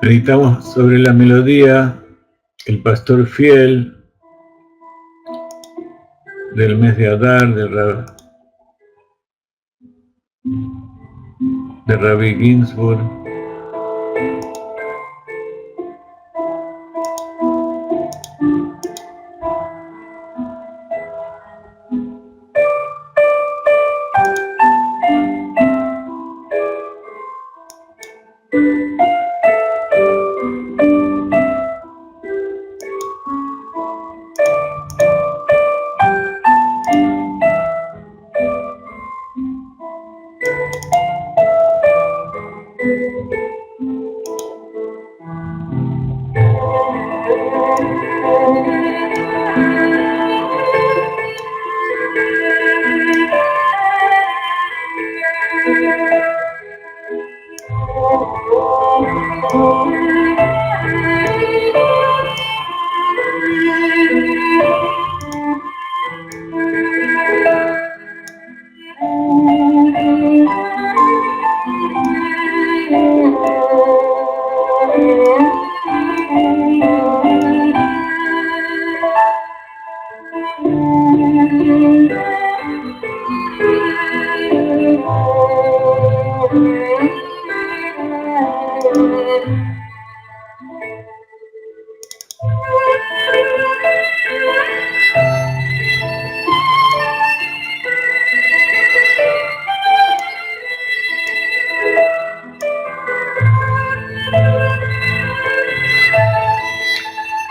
Meditamos sobre la melodía, el pastor fiel del mes de Adar, de Rabbi Ginsburg.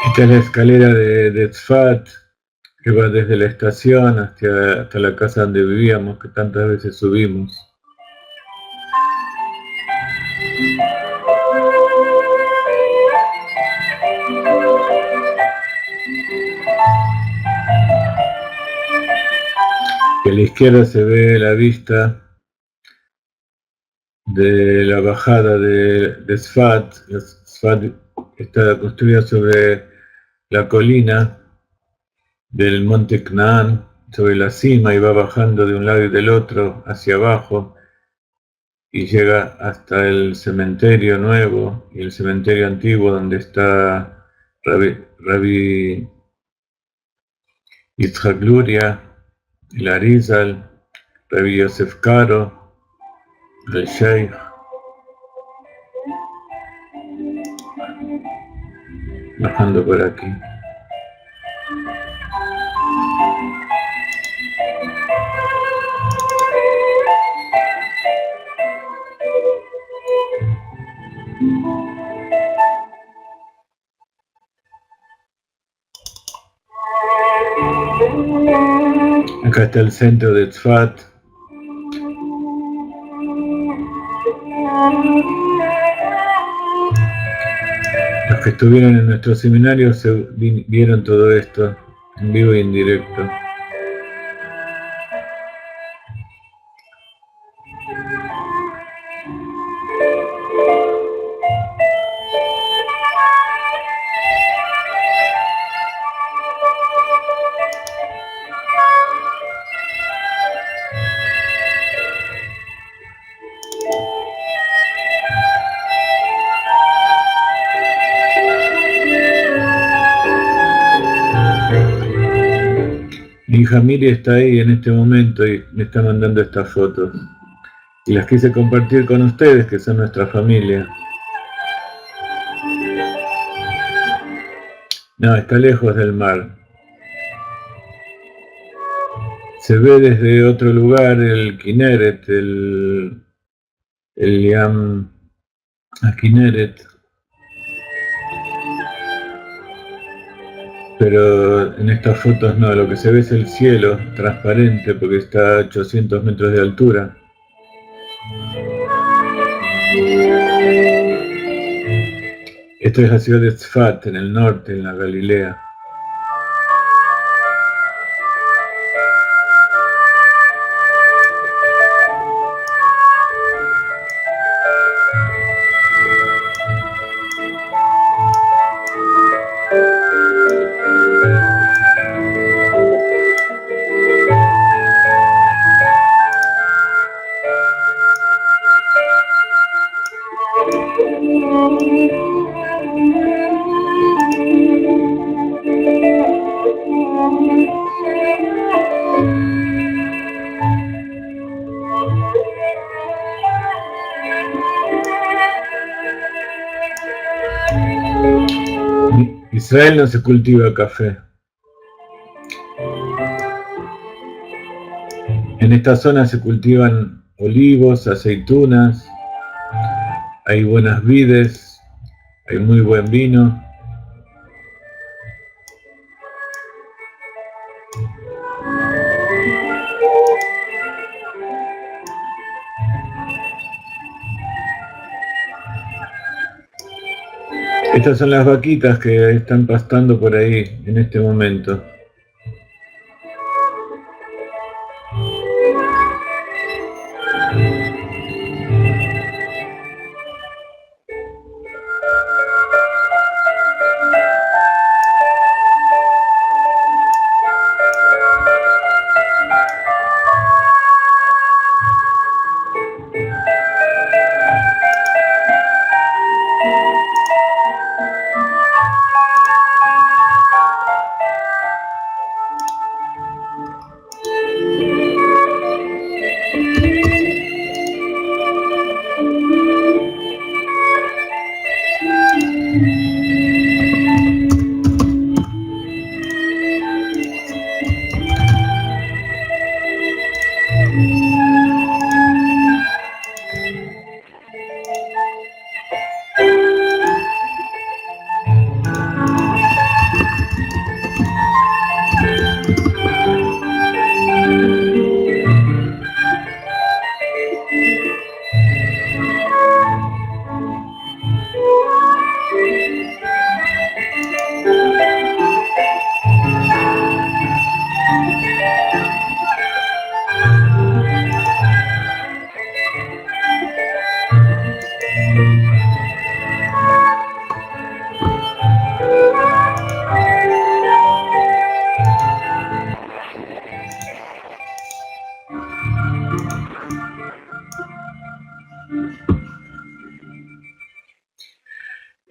Esta es la escalera de Tzfat, que va desde la estación hasta la casa donde vivíamos, que tantas veces subimos. Y a la izquierda se ve la vista de la bajada de Tzfat. Tzfat está construida sobre la colina del monte Canaán, sobre la cima, y va bajando de un lado y del otro hacia abajo y llega hasta el cementerio nuevo y el cementerio antiguo donde está Rabbi Yitzhak Luria, el Arizal, Rabbi Yosef Karo, el Sheikh. Bajando por aquí. Acá está el centro de Tzfat. Los que estuvieron en nuestro seminario vieron todo esto en vivo y en directo. Mi hija Miri está ahí en este momento y me está mandando estas fotos. Y las quise compartir con ustedes, que son nuestra familia. No, está lejos del mar. Se ve desde otro lugar el Kinneret, el Yam Kinneret. Pero en estas fotos no, lo que se ve es el cielo transparente porque está a 800 metros de altura. Esta es la ciudad de Tzfat, en el norte, en la Galilea. Israel no se cultiva café. En esta zona se cultivan olivos, aceitunas, hay buenas vides, hay muy buen vino. Estas son las vaquitas que están pastando por ahí en este momento.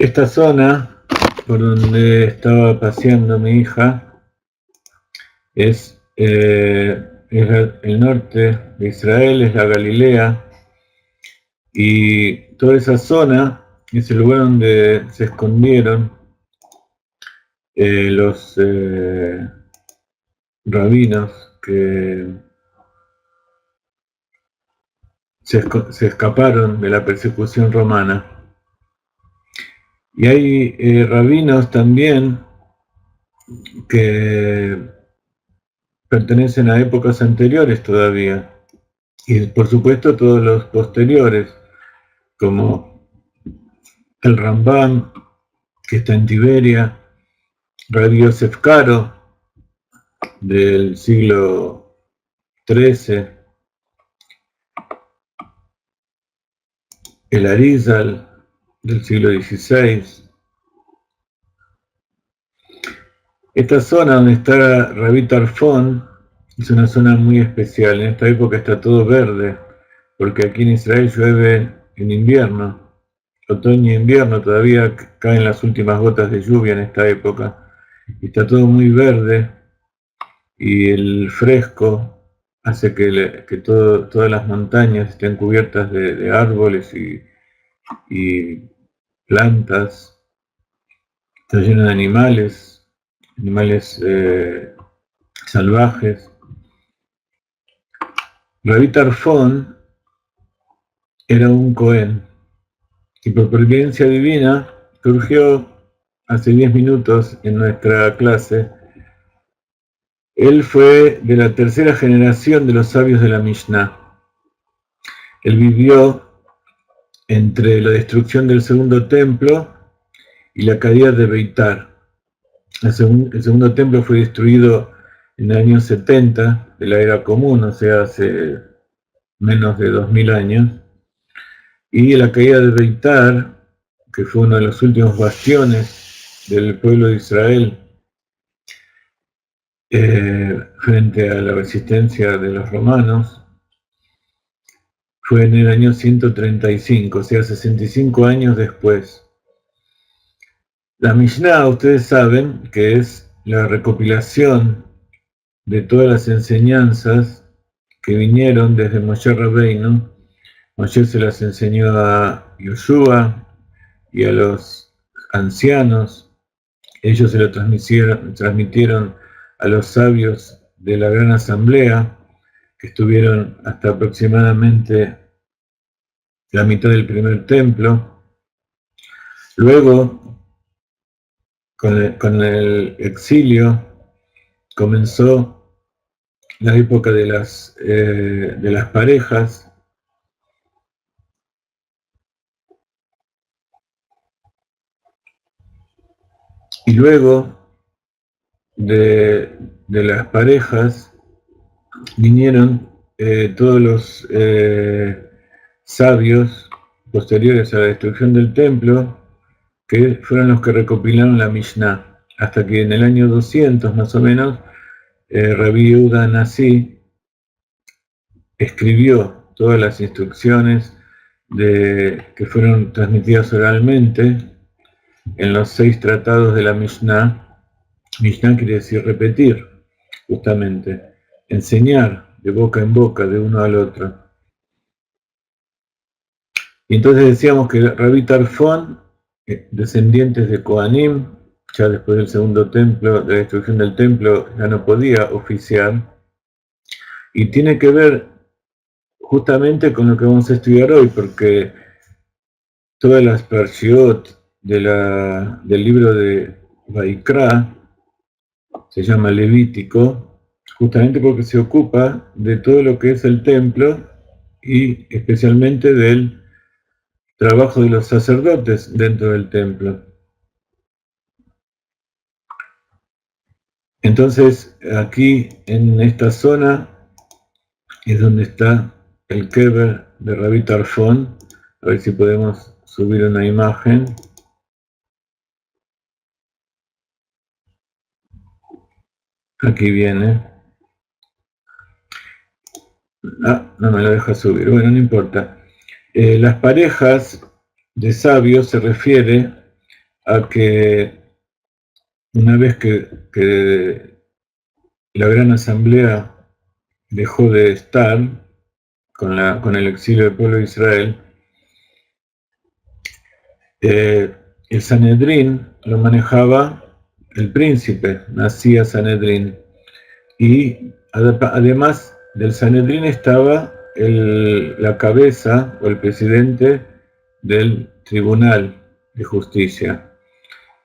Esta zona por donde estaba paseando mi hija es el norte de Israel, es la Galilea, y toda esa zona es el lugar donde se escondieron los rabinos que se escaparon de la persecución romana. Y hay rabinos también que pertenecen a épocas anteriores todavía, y por supuesto todos los posteriores, como el Rambam, que está en Tiberia, Rabbi Yosef Karo, del siglo XIII, el Arizal, del siglo XVI. Esta zona donde está Rabbi Tarfon es una zona muy especial. En esta época está todo verde, porque aquí en Israel llueve en invierno. Otoño e invierno todavía caen las últimas gotas de lluvia en esta época. Y está todo muy verde. y el fresco hace que todas las montañas estén cubiertas de árboles y plantas, está lleno de animales salvajes. Rabbi Tarfon era un Cohen y por providencia divina surgió hace 10 minutos en nuestra clase. Él fue de la tercera generación de los sabios de la Mishnah. Él vivió entre la destrucción del segundo templo y la caída de Beitar. El segundo templo fue destruido en el año 70 de la era común, o sea, hace menos de 2000 años. Y la caída de Beitar, que fue uno de los últimos bastiones del pueblo de Israel frente a la resistencia de los romanos, fue en el año 135, o sea, 65 años después. La Mishnah, ustedes saben, que es la recopilación de todas las enseñanzas que vinieron desde Moshe Rabbeinu. Moshe se las enseñó a Yoshua y a los ancianos. Ellos se lo transmitieron a los sabios de la Gran Asamblea, que estuvieron hasta aproximadamente la mitad del primer templo. Luego, con el exilio, comenzó la época de las parejas. Y luego de las parejas vinieron todos los sabios posteriores a la destrucción del templo, que fueron los que recopilaron la Mishnah, hasta que en el año 200 más o menos, Rabbi Yehuda Nasi escribió todas las instrucciones que fueron transmitidas oralmente en los 6 tratados de la Mishnah. Mishnah quiere decir repetir, justamente, enseñar de boca en boca, de uno al otro. Y entonces decíamos que Rabbi Tarfon, descendientes de Kohanim, ya después del segundo templo, de la destrucción del templo, ya no podía oficiar, y tiene que ver justamente con lo que vamos a estudiar hoy, porque todas las parshiot del libro de Vaikra se llama Levítico, justamente porque se ocupa de todo lo que es el templo y especialmente del trabajo de los sacerdotes dentro del templo. Entonces, aquí en esta zona es donde está el Kever de Rabbi Tarfon. A ver si podemos subir una imagen. Aquí viene. No me lo deja subir. Bueno, no importa. Las parejas de sabios se refiere a que una vez que la Gran Asamblea dejó de estar con el exilio del pueblo de Israel, el Sanedrín lo manejaba el príncipe, nacía Sanedrín, y además del Sanedrín estaba la cabeza o el presidente del Tribunal de Justicia.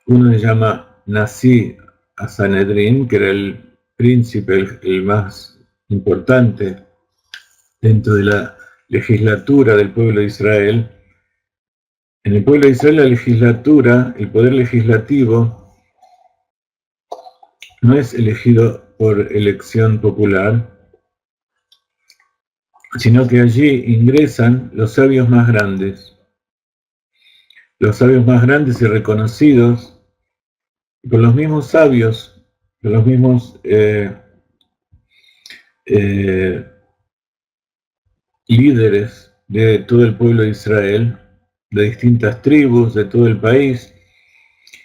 Uno se llama Nasi a Sanedrín, que era el príncipe, el más importante dentro de la legislatura del pueblo de Israel. En el pueblo de Israel la legislatura, el poder legislativo, no es elegido por elección popular, sino que allí ingresan los sabios más grandes. Los sabios más grandes y reconocidos, por los mismos sabios, por los mismos líderes de todo el pueblo de Israel, de distintas tribus, de todo el país,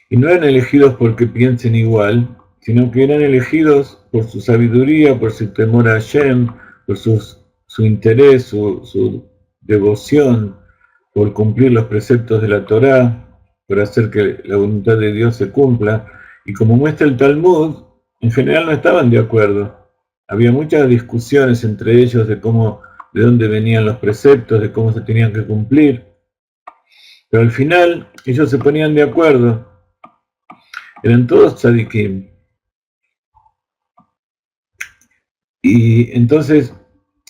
y no eran elegidos porque piensen igual, sino que eran elegidos por su sabiduría, por su temor a Hashem, por su interés, su devoción, por cumplir los preceptos de la Torá, por hacer que la voluntad de Dios se cumpla. Y como muestra el Talmud, en general no estaban de acuerdo. Había muchas discusiones entre ellos de dónde venían los preceptos, de cómo se tenían que cumplir. Pero al final ellos se ponían de acuerdo. Eran todos tzadikim. Y entonces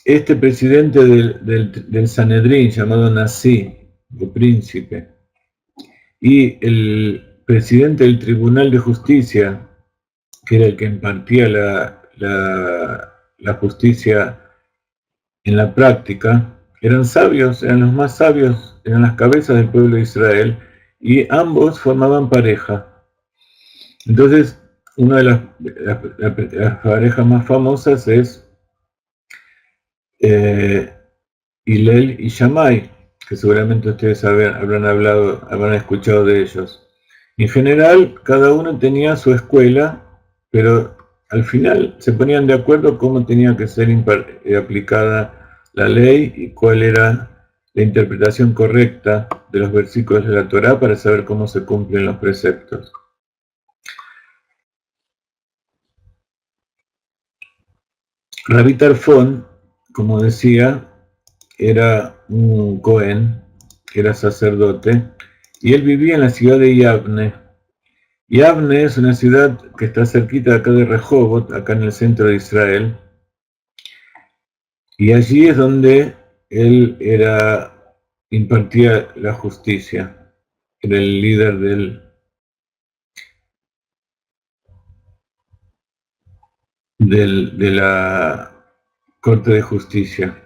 este presidente del Sanedrín, llamado Nasi, el príncipe, y el presidente del Tribunal de Justicia, que era el que impartía la justicia en la práctica, eran sabios, eran los más sabios, eran las cabezas del pueblo de Israel, y ambos formaban pareja. Entonces, una de las parejas más famosas es Hillel y Shammai, que seguramente ustedes habrán escuchado de ellos. En general, cada uno tenía su escuela, pero al final se ponían de acuerdo cómo tenía que ser aplicada la ley y cuál era la interpretación correcta de los versículos de la Torá para saber cómo se cumplen los preceptos. Rabbi Tarfon, como decía, era un Cohen, que era sacerdote, y él vivía en la ciudad de Yavne. Yavne es una ciudad que está cerquita de acá de Rehovot, acá en el centro de Israel, y allí es donde él impartía la justicia, era el líder de la Corte de Justicia.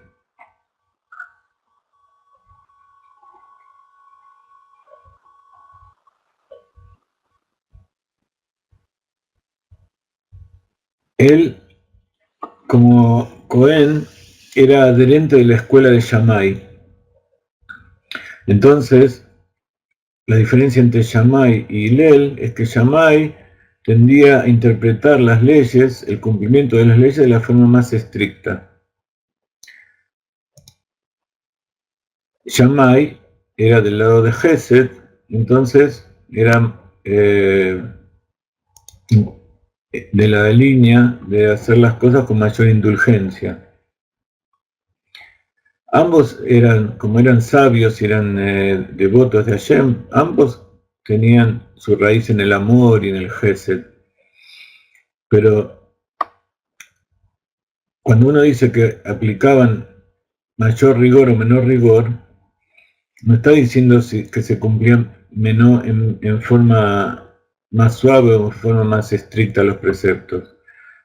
Él, como Cohen, era adherente de la escuela de Shammai. Entonces, la diferencia entre Shammai y Hillel es que Shammai tendía a interpretar las leyes, el cumplimiento de las leyes, de la forma más estricta. Shammai era del lado de Gesed, entonces era de la línea de hacer las cosas con mayor indulgencia. Ambos como eran sabios y eran devotos de Hashem, ambos tenían su raíz en el amor y en el Gesed. Pero cuando uno dice que aplicaban mayor rigor o menor rigor, no está diciendo que se cumplían en forma más suave o en forma más estricta los preceptos.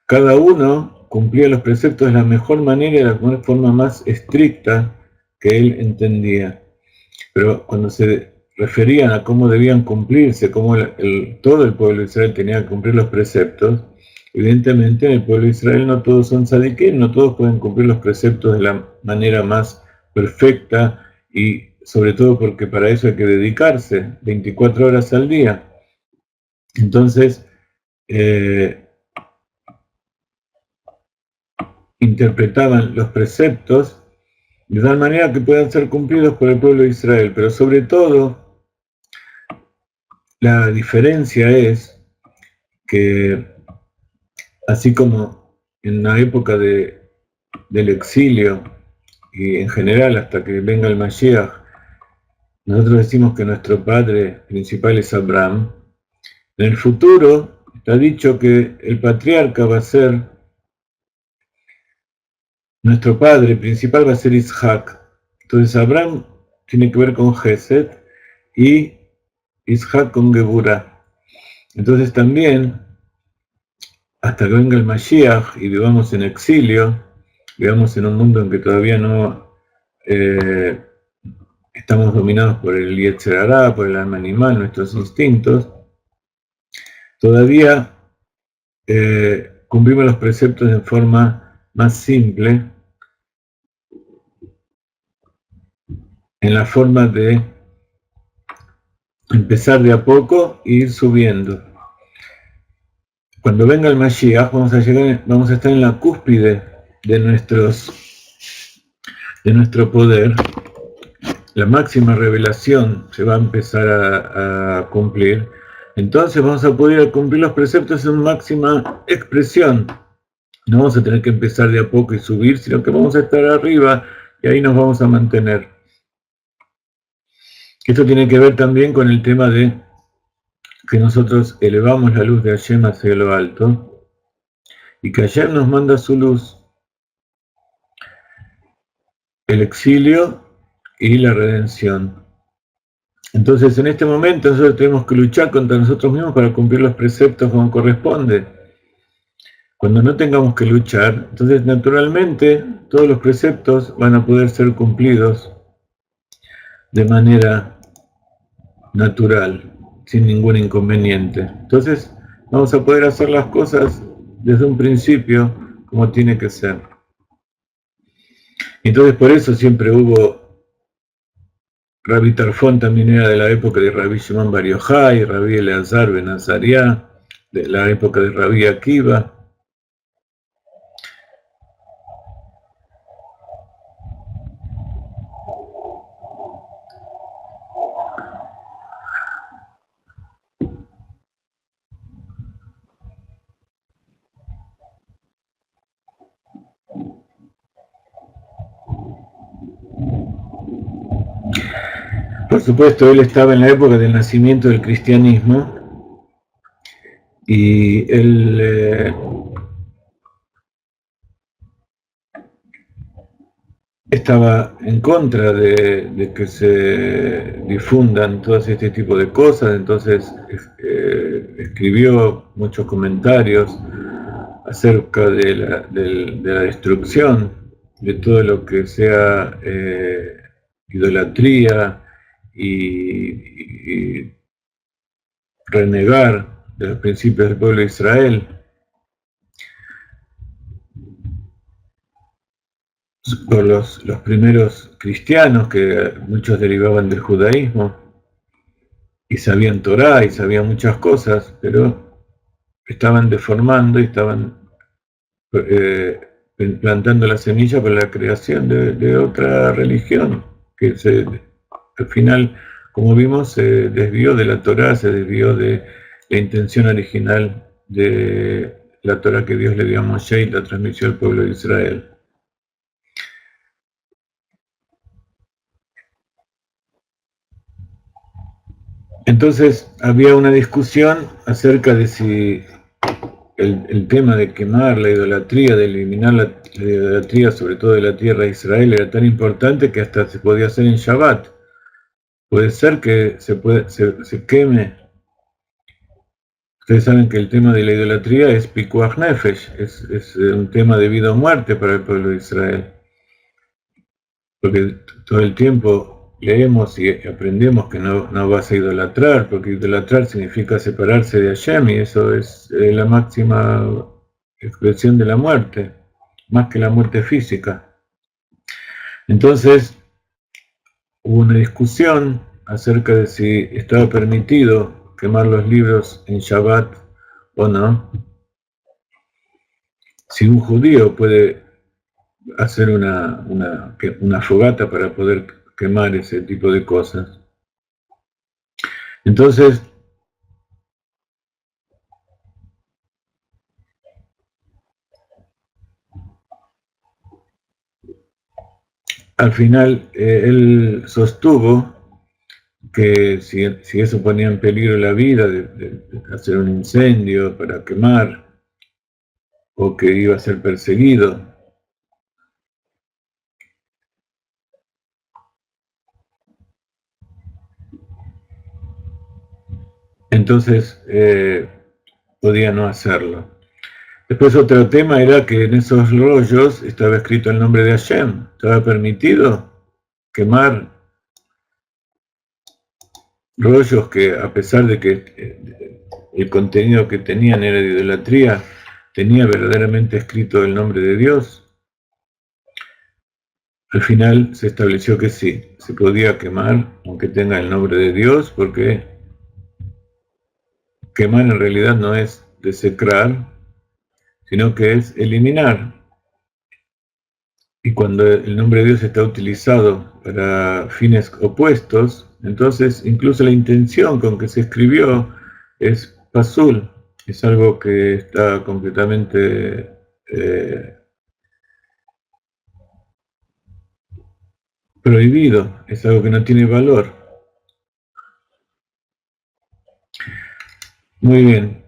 Cada uno cumplía los preceptos de la mejor manera y de la forma más estricta que él entendía. Pero cuando se referían a cómo debían cumplirse, cómo todo el pueblo de Israel tenía que cumplir los preceptos, evidentemente en el pueblo de Israel no todos son tzadikim, no todos pueden cumplir los preceptos de la manera más perfecta y sobre todo porque para eso hay que dedicarse 24 horas al día. Entonces, interpretaban los preceptos de tal manera que puedan ser cumplidos por el pueblo de Israel, pero sobre todo la diferencia es que así como en la época del exilio y en general hasta que venga el Mashiach, nosotros decimos que nuestro padre principal es Abraham, en el futuro está dicho que el patriarca va a ser, nuestro padre principal va a ser Isaac. Entonces Abraham tiene que ver con Gesed y Isaac con Geburah. Entonces también, hasta que venga el Mashiach y vivamos en exilio, vivamos en un mundo en que todavía no estamos dominados por el Yetzer Hará, por el alma animal, nuestros instintos, todavía cumplimos los preceptos de forma más simple, en la forma de empezar de a poco e ir subiendo. cuando venga el Mashiach vamos a estar en la cúspide de nuestro poder. La máxima revelación se va a empezar a cumplir. Entonces vamos a poder cumplir los preceptos en máxima expresión. No vamos a tener que empezar de a poco y subir, sino que vamos a estar arriba y ahí nos vamos a mantener. Esto tiene que ver también con el tema de que nosotros elevamos la luz de Hashem hacia lo alto y que Hashem nos manda su luz, el exilio y la redención. Entonces en este momento nosotros tenemos que luchar contra nosotros mismos para cumplir los preceptos como corresponde. Cuando no tengamos que luchar, entonces naturalmente todos los preceptos van a poder ser cumplidos de manera natural, sin ningún inconveniente. Entonces vamos a poder hacer las cosas desde un principio como tiene que ser. Entonces por eso siempre hubo, Rabbi Tarfón también era de la época de Rabbi Shimon Bar Yochai, Rabbi Eleazar ben Azariah, de la época de Rabbi Akiva. Por supuesto, él estaba en la época del nacimiento del cristianismo y él estaba en contra de que se difundan todo este tipo de cosas, entonces escribió muchos comentarios acerca de la destrucción de todo lo que sea idolatría y renegar de los principios del pueblo de Israel. Por los primeros cristianos, que muchos derivaban del judaísmo, y sabían Torá y sabían muchas cosas, pero estaban deformando y estaban plantando la semilla para la creación de otra religión, que al final, como vimos, se desvió de la Torá, se desvió de la intención original de la Torá que Dios le dio a Moshe y la transmitió al pueblo de Israel. Entonces había una discusión acerca de si el tema de quemar la idolatría, de eliminar la idolatría, sobre todo de la tierra de Israel, era tan importante que hasta se podía hacer en Shabbat. Puede ser que se queme. Ustedes saben que el tema de la idolatría es Pikuach Nefesh, es un tema de vida o muerte para el pueblo de Israel. Porque todo el tiempo leemos y aprendemos que no vas a idolatrar, porque idolatrar significa separarse de Hashem, y eso es la máxima expresión de la muerte, más que la muerte física. Entonces, hubo una discusión acerca de si estaba permitido quemar los libros en Shabbat o no. Si un judío puede hacer una fogata para poder quemar ese tipo de cosas. Entonces, al final él sostuvo que si eso ponía en peligro la vida, de hacer un incendio para quemar, o que iba a ser perseguido, entonces podía no hacerlo. Después otro tema era que en esos rollos estaba escrito el nombre de Hashem. ¿Estaba permitido quemar rollos que, a pesar de que el contenido que tenían era de idolatría, tenía verdaderamente escrito el nombre de Dios? Al final se estableció que sí, se podía quemar, aunque tenga el nombre de Dios, porque quemar en realidad no es desecrar, sino que es eliminar. Y cuando el nombre de Dios está utilizado para fines opuestos, entonces incluso la intención con que se escribió es pasul, es algo que está completamente prohibido, es algo que no tiene valor. Muy bien.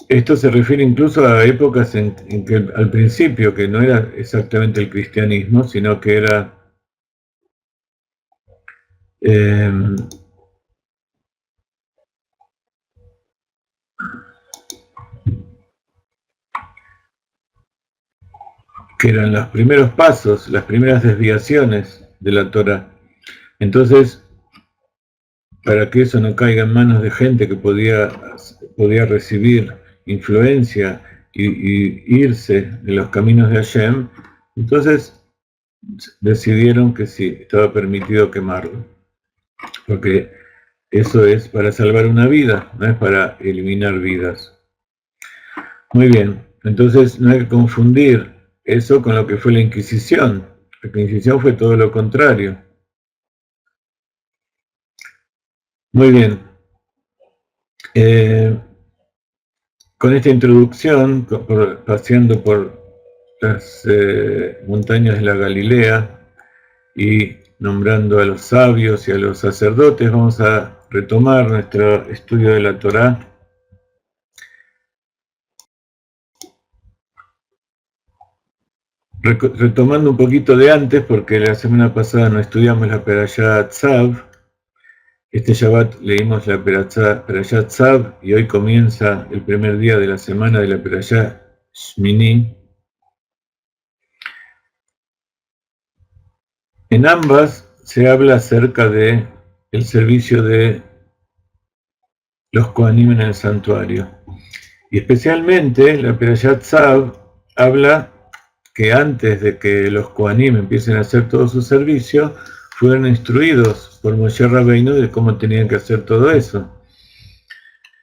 Esto se refiere incluso a épocas en que al principio, que no era exactamente el cristianismo, sino que era que eran los primeros pasos, las primeras desviaciones de la Torá. Entonces, para que eso no caiga en manos de gente que podía recibir influencia y irse de los caminos de Hashem, entonces decidieron que sí, estaba permitido quemarlo. Porque eso es para salvar una vida, no es para eliminar vidas. Muy bien, entonces no hay que confundir eso con lo que fue la Inquisición. La Inquisición fue todo lo contrario. Muy bien. Con esta introducción, paseando por las montañas de la Galilea y nombrando a los sabios y a los sacerdotes, vamos a retomar nuestro estudio de la Torá. Retomando un poquito de antes, porque la semana pasada no estudiamos la Perashá Tzav. Este Shabbat leímos la Perashá Tzav y hoy comienza el primer día de la semana de la Perashá Shmini. En ambas se habla acerca de el servicio de los Kohanim en el santuario. Y especialmente la Perashá Tzav habla que antes de que los Kohanim empiecen a hacer todo su servicio, fueron instruidos por Moshe Rabbeinu de cómo tenían que hacer todo eso.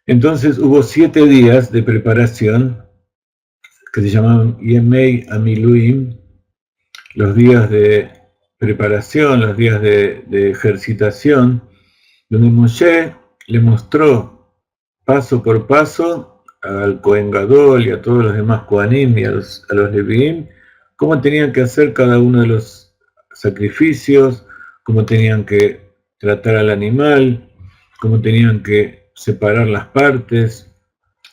Entonces hubo 7 días de preparación que se llamaban Yemei Amiluim, los días de preparación, los días de ejercitación, donde Moshe le mostró paso por paso al Kohen Gadol y a todos los demás Kohanim y a los Leviim cómo tenían que hacer cada uno de los sacrificios, cómo tenían que tratar al animal, cómo tenían que separar las partes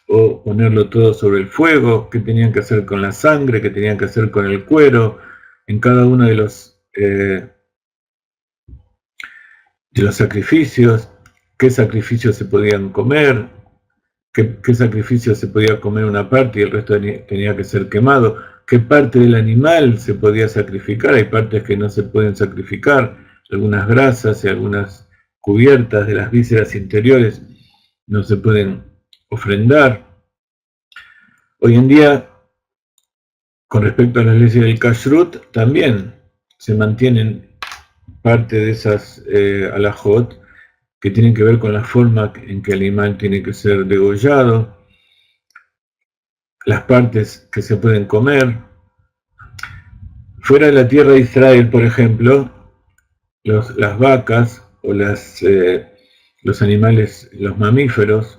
o ponerlo todo sobre el fuego, qué tenían que hacer con la sangre, qué tenían que hacer con el cuero, en cada uno de los sacrificios, qué sacrificios se podían comer, qué sacrificios se podía comer una parte y el resto tenía que ser quemado, qué parte del animal se podía sacrificar, hay partes que no se pueden sacrificar, algunas grasas y algunas cubiertas de las vísceras interiores no se pueden ofrendar. Hoy en día, con respecto a las leyes del Kashrut, también se mantienen parte de esas alajot que tienen que ver con la forma en que el animal tiene que ser degollado, las partes que se pueden comer. Fuera de la tierra de Israel, por ejemplo, las vacas o los animales, los mamíferos,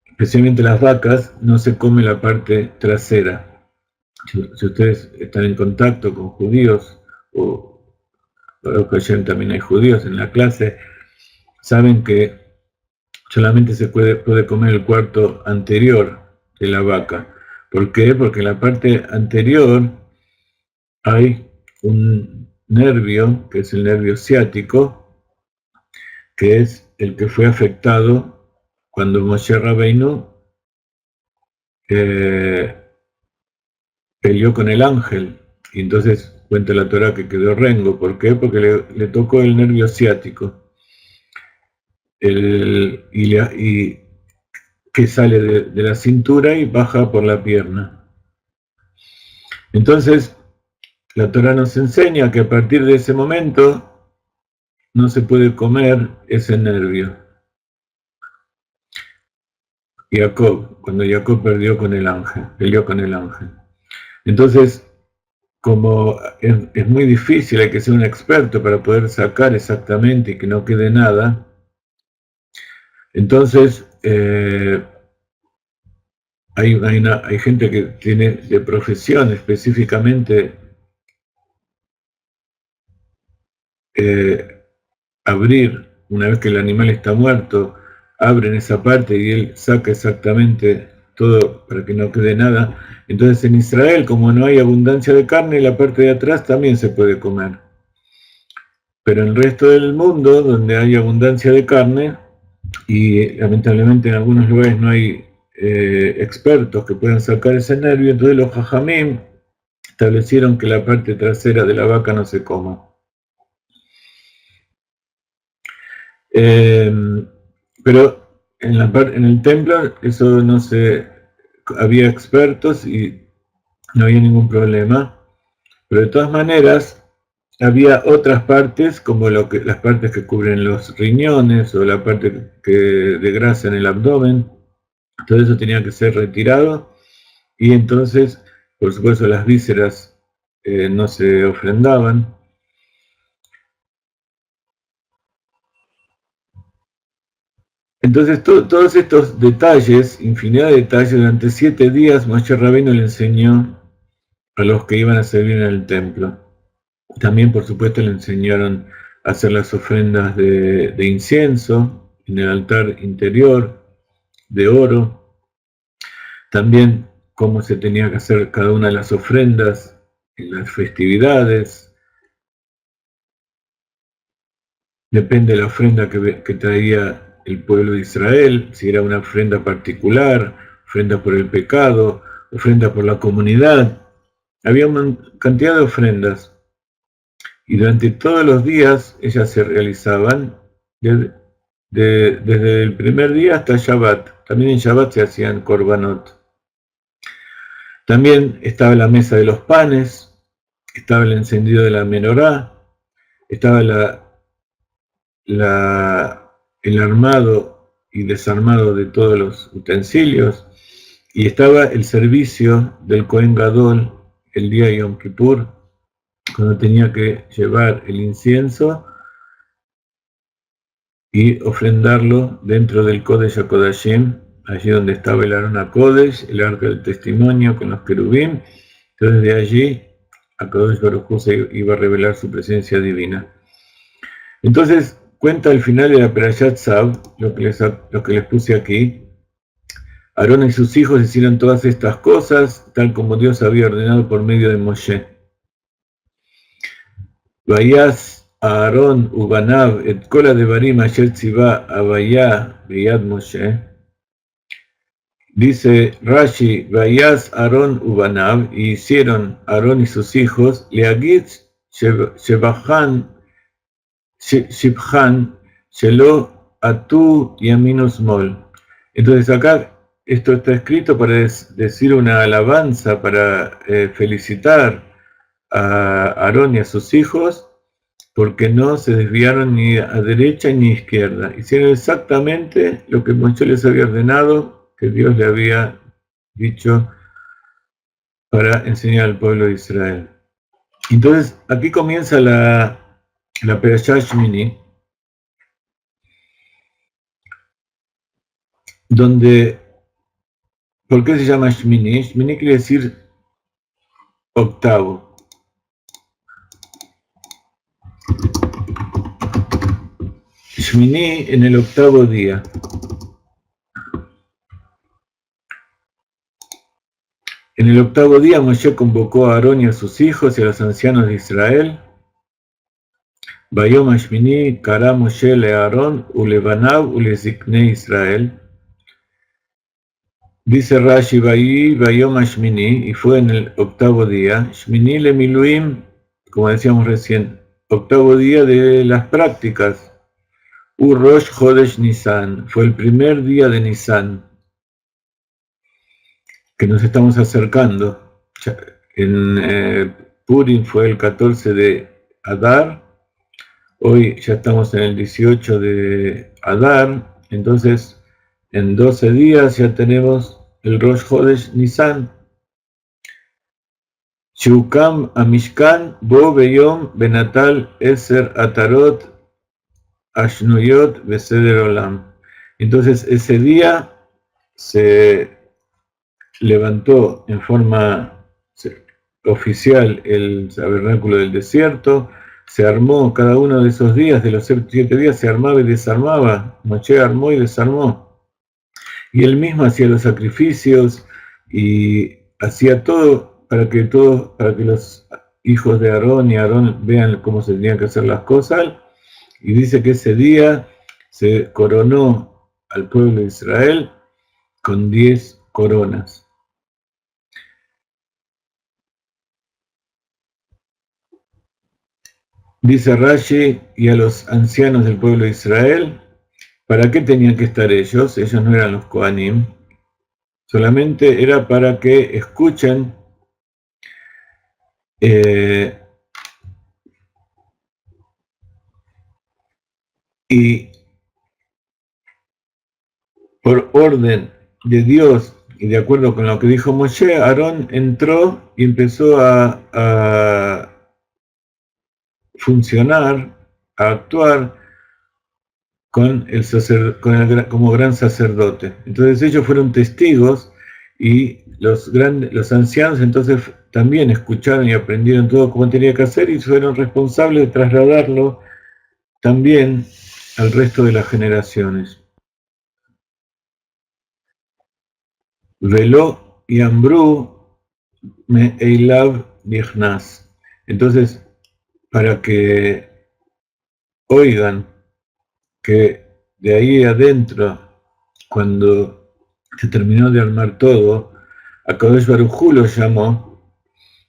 especialmente las vacas, no se come la parte trasera. Si ustedes están en contacto con judíos, o también hay judíos en la clase, saben que solamente se puede comer el cuarto anterior de la vaca. ¿Por qué? Porque en la parte anterior hay un nervio, que es el nervio ciático, que es el que fue afectado cuando Moshe Rabbeinu peleó con el ángel. Y entonces cuenta la Torá que quedó rengo. ¿Por qué? Porque le tocó el nervio ciático. Y que sale de la cintura y baja por la pierna. Entonces, la Torá nos enseña que a partir de ese momento, no se puede comer ese nervio. Jacob, cuando Jacob peleó con el ángel. Entonces, como es muy difícil, hay que ser un experto para poder sacar exactamente y que no quede nada, entonces hay gente que tiene de profesión específicamente abrir, una vez que el animal está muerto, abren esa parte y él saca exactamente todo para que no quede nada. Entonces en Israel, como no hay abundancia de carne, la parte de atrás también se puede comer. Pero en el resto del mundo, donde hay abundancia de carne, y lamentablemente en algunos lugares no hay expertos que puedan sacar ese nervio, entonces los jajamim establecieron que la parte trasera de la vaca no se coma. Pero en el templo eso no se... había expertos y no había ningún problema. Pero de todas maneras, había otras partes, como las partes que cubren los riñones o la parte de grasa en el abdomen. Todo eso tenía que ser retirado y entonces, por supuesto, las vísceras no se ofrendaban. Entonces, todos estos detalles, infinidad de detalles, durante 7 días Moshe Rabbeinu le enseñó a los que iban a servir en el templo. También, por supuesto, le enseñaron a hacer las ofrendas de incienso en el altar interior, de oro. También cómo se tenía que hacer cada una de las ofrendas en las festividades. Depende de la ofrenda que traía el pueblo de Israel, si era una ofrenda particular, ofrenda por el pecado, ofrenda por la comunidad. Había una cantidad de ofrendas y durante todos los días ellas se realizaban desde el primer día hasta Shabbat. También en Shabbat se hacían korbanot. También estaba la mesa de los panes, estaba el encendido de la menorá, estaba el armado y desarmado de todos los utensilios, y estaba el servicio del Kohen Gadol el día de Yom Kippur, cuando tenía que llevar el incienso y ofrendarlo dentro del Kodesh HaKodashim, allí donde estaba el Aron HaKodesh, el arca del testimonio con los querubín. Entonces de allí HaKadosh Baruj Hu se iba a revelar su presencia divina. Entonces cuenta al final de la Perashat Tzav, lo que les puse aquí. Aarón y sus hijos hicieron todas estas cosas, tal como Dios había ordenado por medio de Moshe. Vayas Aarón ubanav et kola devarim asher tziva avaya beyad Moshe. Dice Rashi, Vayas Aarón ubanav, y hicieron Aarón y sus hijos, leagit shebachan shibhan shelo atu yaminus mol. Entonces acá esto está escrito para decir una alabanza, para felicitar a Aarón y a sus hijos, porque no se desviaron ni a derecha ni a izquierda. Hicieron exactamente lo que Moshe les había ordenado, que Dios le había dicho para enseñar al pueblo de Israel. Entonces, aquí comienza la Perashá Shmini, donde, ¿por qué se llama Shmini? Shmini quiere decir octavo. Shmini en el octavo día. En el octavo día Moshe convocó a Aarón y a sus hijos y a los ancianos de Israel. Bayom Shmini kara Moshe le Aarón ulevanav uleziknei Israel. Dice Rashi, Bayom Shmini, y fue en el octavo día. Shmini le miluim, como decíamos recién, octavo día de las prácticas. Rosh Chodesh Nisan, fue el primer día de Nisan, que nos estamos acercando. En Purim fue el 14 de Adar, Hoy ya estamos en el 18 de Adar, entonces en 12 días ya tenemos el Rosh Chodesh Nisan. Shukam Amishkan Bo Beyom Benatal Eser Atarot Ashnuyot Beseder Olam. Entonces ese día se levantó en forma oficial el tabernáculo del desierto, se armó cada uno de esos días, de los 7 días, se armaba y desarmaba. Moshe armó y desarmó. Y él mismo hacía los sacrificios y hacía todo para que los hijos de Aarón y Aarón vean cómo se tenían que hacer las cosas. Y dice que ese día se coronó al pueblo de Israel con 10 coronas. Dice Rashi, y a los ancianos del pueblo de Israel, ¿para qué tenían que estar ellos? Ellos no eran los Kohanim, solamente era para que escuchen y por orden de Dios y de acuerdo con lo que dijo Moshe, Aarón entró y empezó a funcionar, a actuar como gran sacerdote. Entonces ellos fueron testigos y los ancianos entonces también escucharon y aprendieron todo cómo tenía que hacer y fueron responsables de trasladarlo también al resto de las generaciones. Veló y Ambrú me Eilav Nichnas. Entonces, para que oigan que de ahí adentro, cuando se terminó de armar todo, Akadosh Baruj Hu los llamó,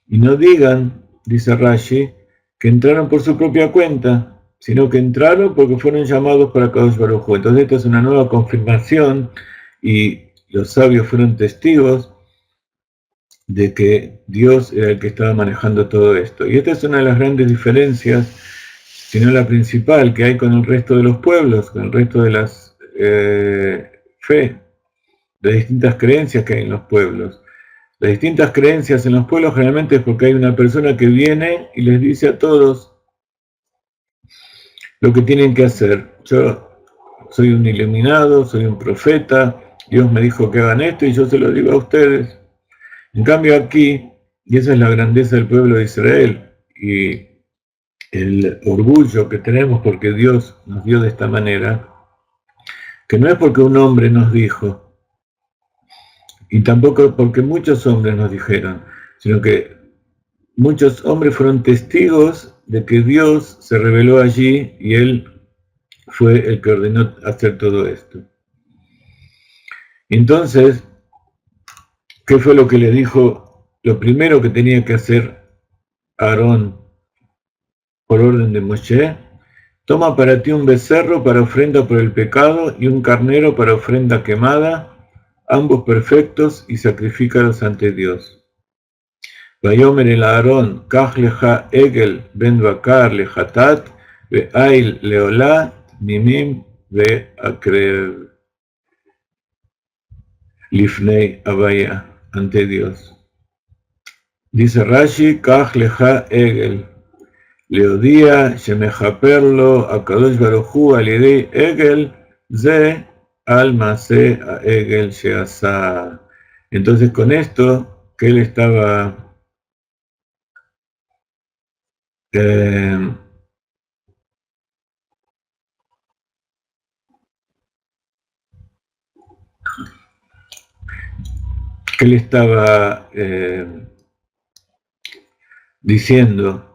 y no digan, dice Rashi, que entraron por su propia cuenta, sino que entraron porque fueron llamados para Akadosh Baruj Hu. Entonces esta es una nueva confirmación, y los sabios fueron testigos de que Dios era el que estaba manejando todo esto. Y esta es una de las grandes diferencias, si no la principal, que hay con el resto de los pueblos, con el resto de las fe, de distintas creencias que hay en los pueblos. Las distintas creencias en los pueblos generalmente es porque hay una persona que viene y les dice a todos lo que tienen que hacer. Yo soy un iluminado, soy un profeta, Dios me dijo que hagan esto y yo se lo digo a ustedes. En cambio aquí, y esa es la grandeza del pueblo de Israel, y el orgullo que tenemos porque Dios nos dio de esta manera, que no es porque un hombre nos dijo, y tampoco porque muchos hombres nos dijeron, sino que muchos hombres fueron testigos de que Dios se reveló allí y Él fue el que ordenó hacer todo esto. Entonces, ¿qué fue lo que le dijo? Lo primero que tenía que hacer Aarón por orden de Moshe: toma para ti un becerro para ofrenda por el pecado y un carnero para ofrenda quemada, ambos perfectos, y sacrifícalos ante Dios. Vayomer el Aarón, Kach leja Egel ben Bakar lejatat, ve'ail leolá, mimim ve'akrev. Lifnei Abaya, ante Dios. Dice Rashi, Kach leja Egel. Leodía, Shemejaperlo, Akadosh Baruj Hu, Alidei Egel, Ze, Alma Se, a Egel Sheasa. Entonces con esto, que él estaba diciendo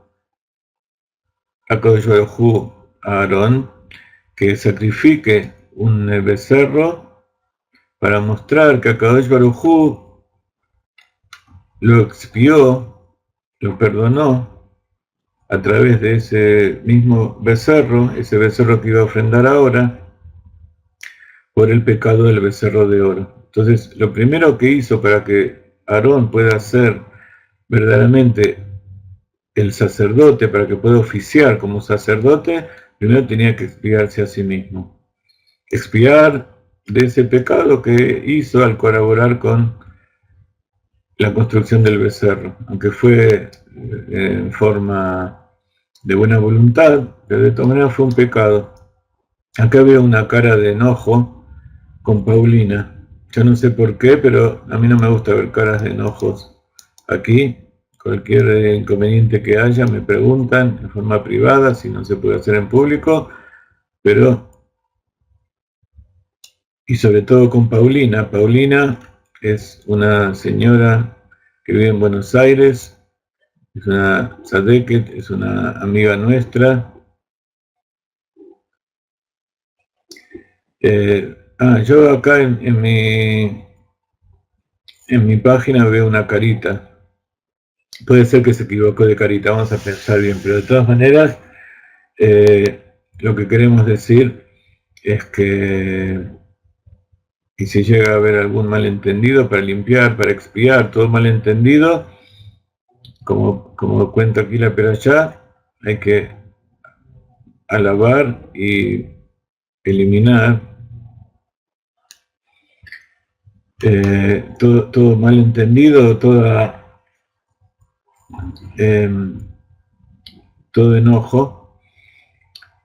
a Kadosh Baruj Hu, a Aarón, que sacrifique un becerro para mostrar que Kadosh Baruj Hu lo expió, lo perdonó a través de ese mismo becerro, ese becerro que iba a ofrendar ahora, por el pecado del becerro de oro. Entonces, lo primero que hizo para que Aarón pueda ser verdaderamente el sacerdote, para que pueda oficiar como sacerdote, primero tenía que expiarse a sí mismo. Expiar de ese pecado que hizo al colaborar con la construcción del becerro, aunque fue en forma de buena voluntad, pero de todas maneras fue un pecado. Acá veo una cara de enojo con Paulina. Yo no sé por qué, pero a mí no me gusta ver caras de enojos aquí. Cualquier inconveniente que haya me preguntan en forma privada, si no se puede hacer en público, pero, y sobre todo con Paulina. Paulina es una señora que vive en Buenos Aires, es una Sadeket, es una amiga nuestra. Yo acá en mi página veo una carita. Puede ser que se equivocó de carita, vamos a pensar bien, pero de todas maneras, lo que queremos decir es que, y si llega a haber algún malentendido, para limpiar, para expiar todo malentendido, como cuenta aquí la Perashá, hay que alabar y eliminar todo malentendido, todo enojo,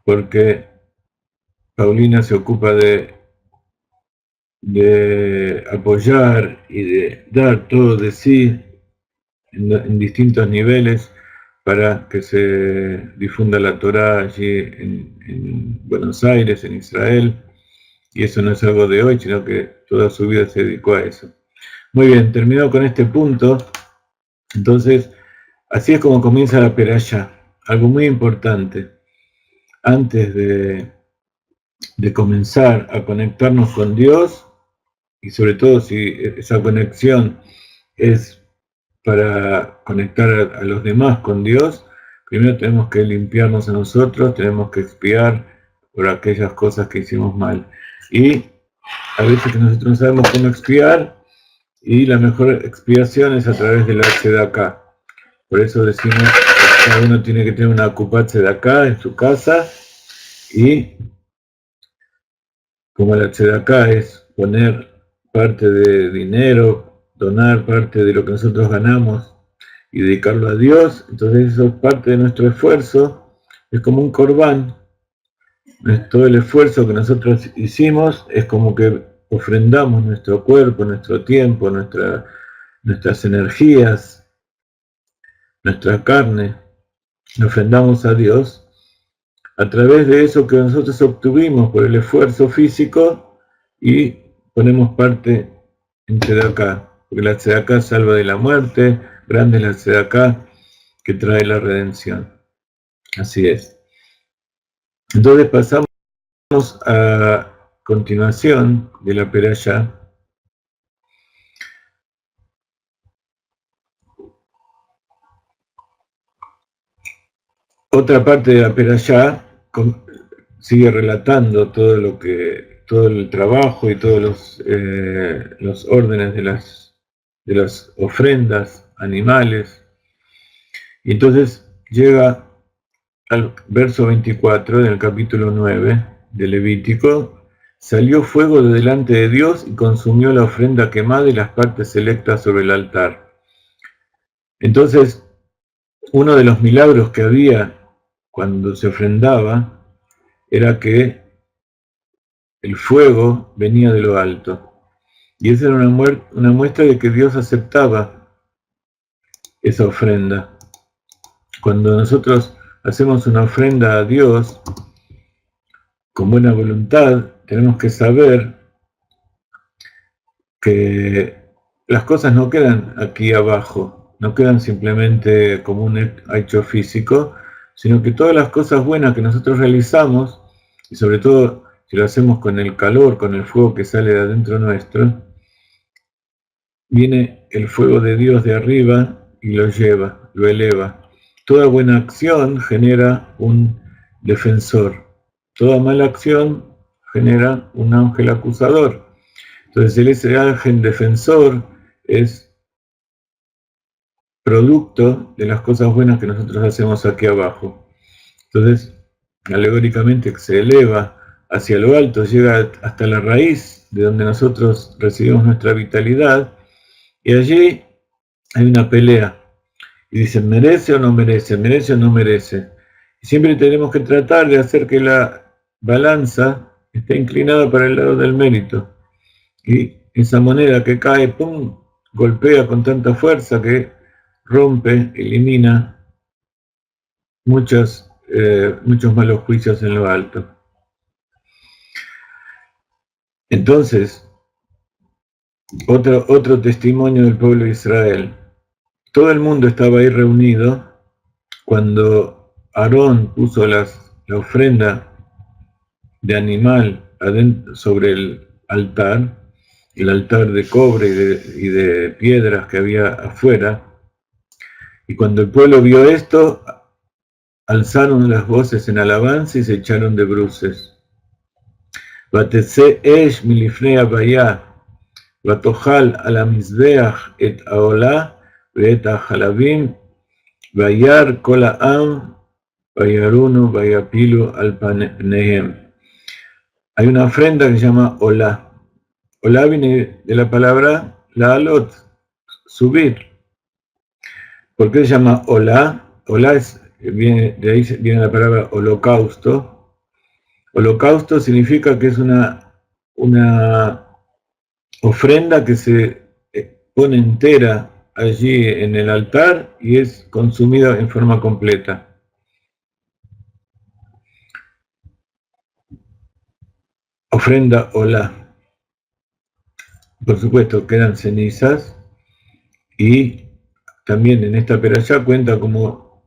porque Paulina se ocupa de apoyar y de dar todo de sí en distintos niveles para que se difunda la Torá allí en Buenos Aires, en Israel, y eso no es algo de hoy, sino que toda su vida se dedicó a eso. Muy bien, terminado con este punto, entonces, así es como comienza la Perashá, algo muy importante. Antes de comenzar a conectarnos con Dios, y sobre todo si esa conexión es para conectar a los demás con Dios, primero tenemos que limpiarnos a nosotros, tenemos que expiar por aquellas cosas que hicimos mal. Y a veces que nosotros no sabemos cómo expiar, y la mejor expiación es a través de la tzedakah. Por eso decimos que cada uno tiene que tener una kupat tzedakah en su casa, y como la tzedakah es poner parte de dinero, donar parte de lo que nosotros ganamos y dedicarlo a Dios, entonces eso es parte de nuestro esfuerzo, es como un corbán. Todo el esfuerzo que nosotros hicimos es como que ofrendamos nuestro cuerpo, nuestro tiempo, nuestras energías, nuestra carne, lo ofrendamos a Dios a través de eso que nosotros obtuvimos por el esfuerzo físico, y ponemos parte en tzedakah, porque la tzedakah salva de la muerte, grande es la tzedakah que trae la redención. Así es. Entonces pasamos a continuación de la Perashá. Otra parte de la Perashá sigue relatando todo el trabajo y todos los órdenes de las ofrendas animales. Y entonces llega al verso 24 del capítulo 9 de Levítico: salió fuego de delante de Dios y consumió la ofrenda quemada y las partes selectas sobre el altar. Entonces, uno de los milagros que había cuando se ofrendaba era que el fuego venía de lo alto. Y esa era una muestra de que Dios aceptaba esa ofrenda. Cuando nosotros hacemos una ofrenda a Dios con buena voluntad, tenemos que saber que las cosas no quedan aquí abajo, no quedan simplemente como un hecho físico, sino que todas las cosas buenas que nosotros realizamos, y sobre todo si lo hacemos con el calor, con el fuego que sale de adentro nuestro, viene el fuego de Dios de arriba y lo lleva, lo eleva. Toda buena acción genera un defensor. Toda mala acción genera un ángel acusador. Entonces ese ángel defensor es producto de las cosas buenas que nosotros hacemos aquí abajo. Entonces, alegóricamente que se eleva hacia lo alto, llega hasta la raíz de donde nosotros recibimos nuestra vitalidad, y allí hay una pelea. Y dicen, ¿merece o no merece? ¿Merece o no merece? Y siempre tenemos que tratar de hacer que la balanza esté inclinada para el lado del mérito. Y esa moneda que cae, ¡pum!, golpea con tanta fuerza que rompe, elimina muchos malos juicios en lo alto. Entonces, otro testimonio del pueblo de Israel. Todo el mundo estaba ahí reunido cuando Aarón puso la ofrenda de animal sobre el altar de cobre y de piedras que había afuera. Y cuando el pueblo vio esto, alzaron las voces en alabanza y se echaron de bruces. Vatetse esh milifnei Havaya, vatochal al hamizbeach et haolah ve'et hachalavim, vayar kol ha'am, vayarunu vayapilu al panehem. Hay una ofrenda que se llama Olá. Olá viene de la palabra la'alot, subir. ¿Por qué se llama Olá? Olá de ahí viene la palabra holocausto. Holocausto significa que es una ofrenda que se pone entera allí en el altar y es consumida en forma completa. Ofrenda Olá. Por supuesto, quedan cenizas, y también en esta perashá cuenta como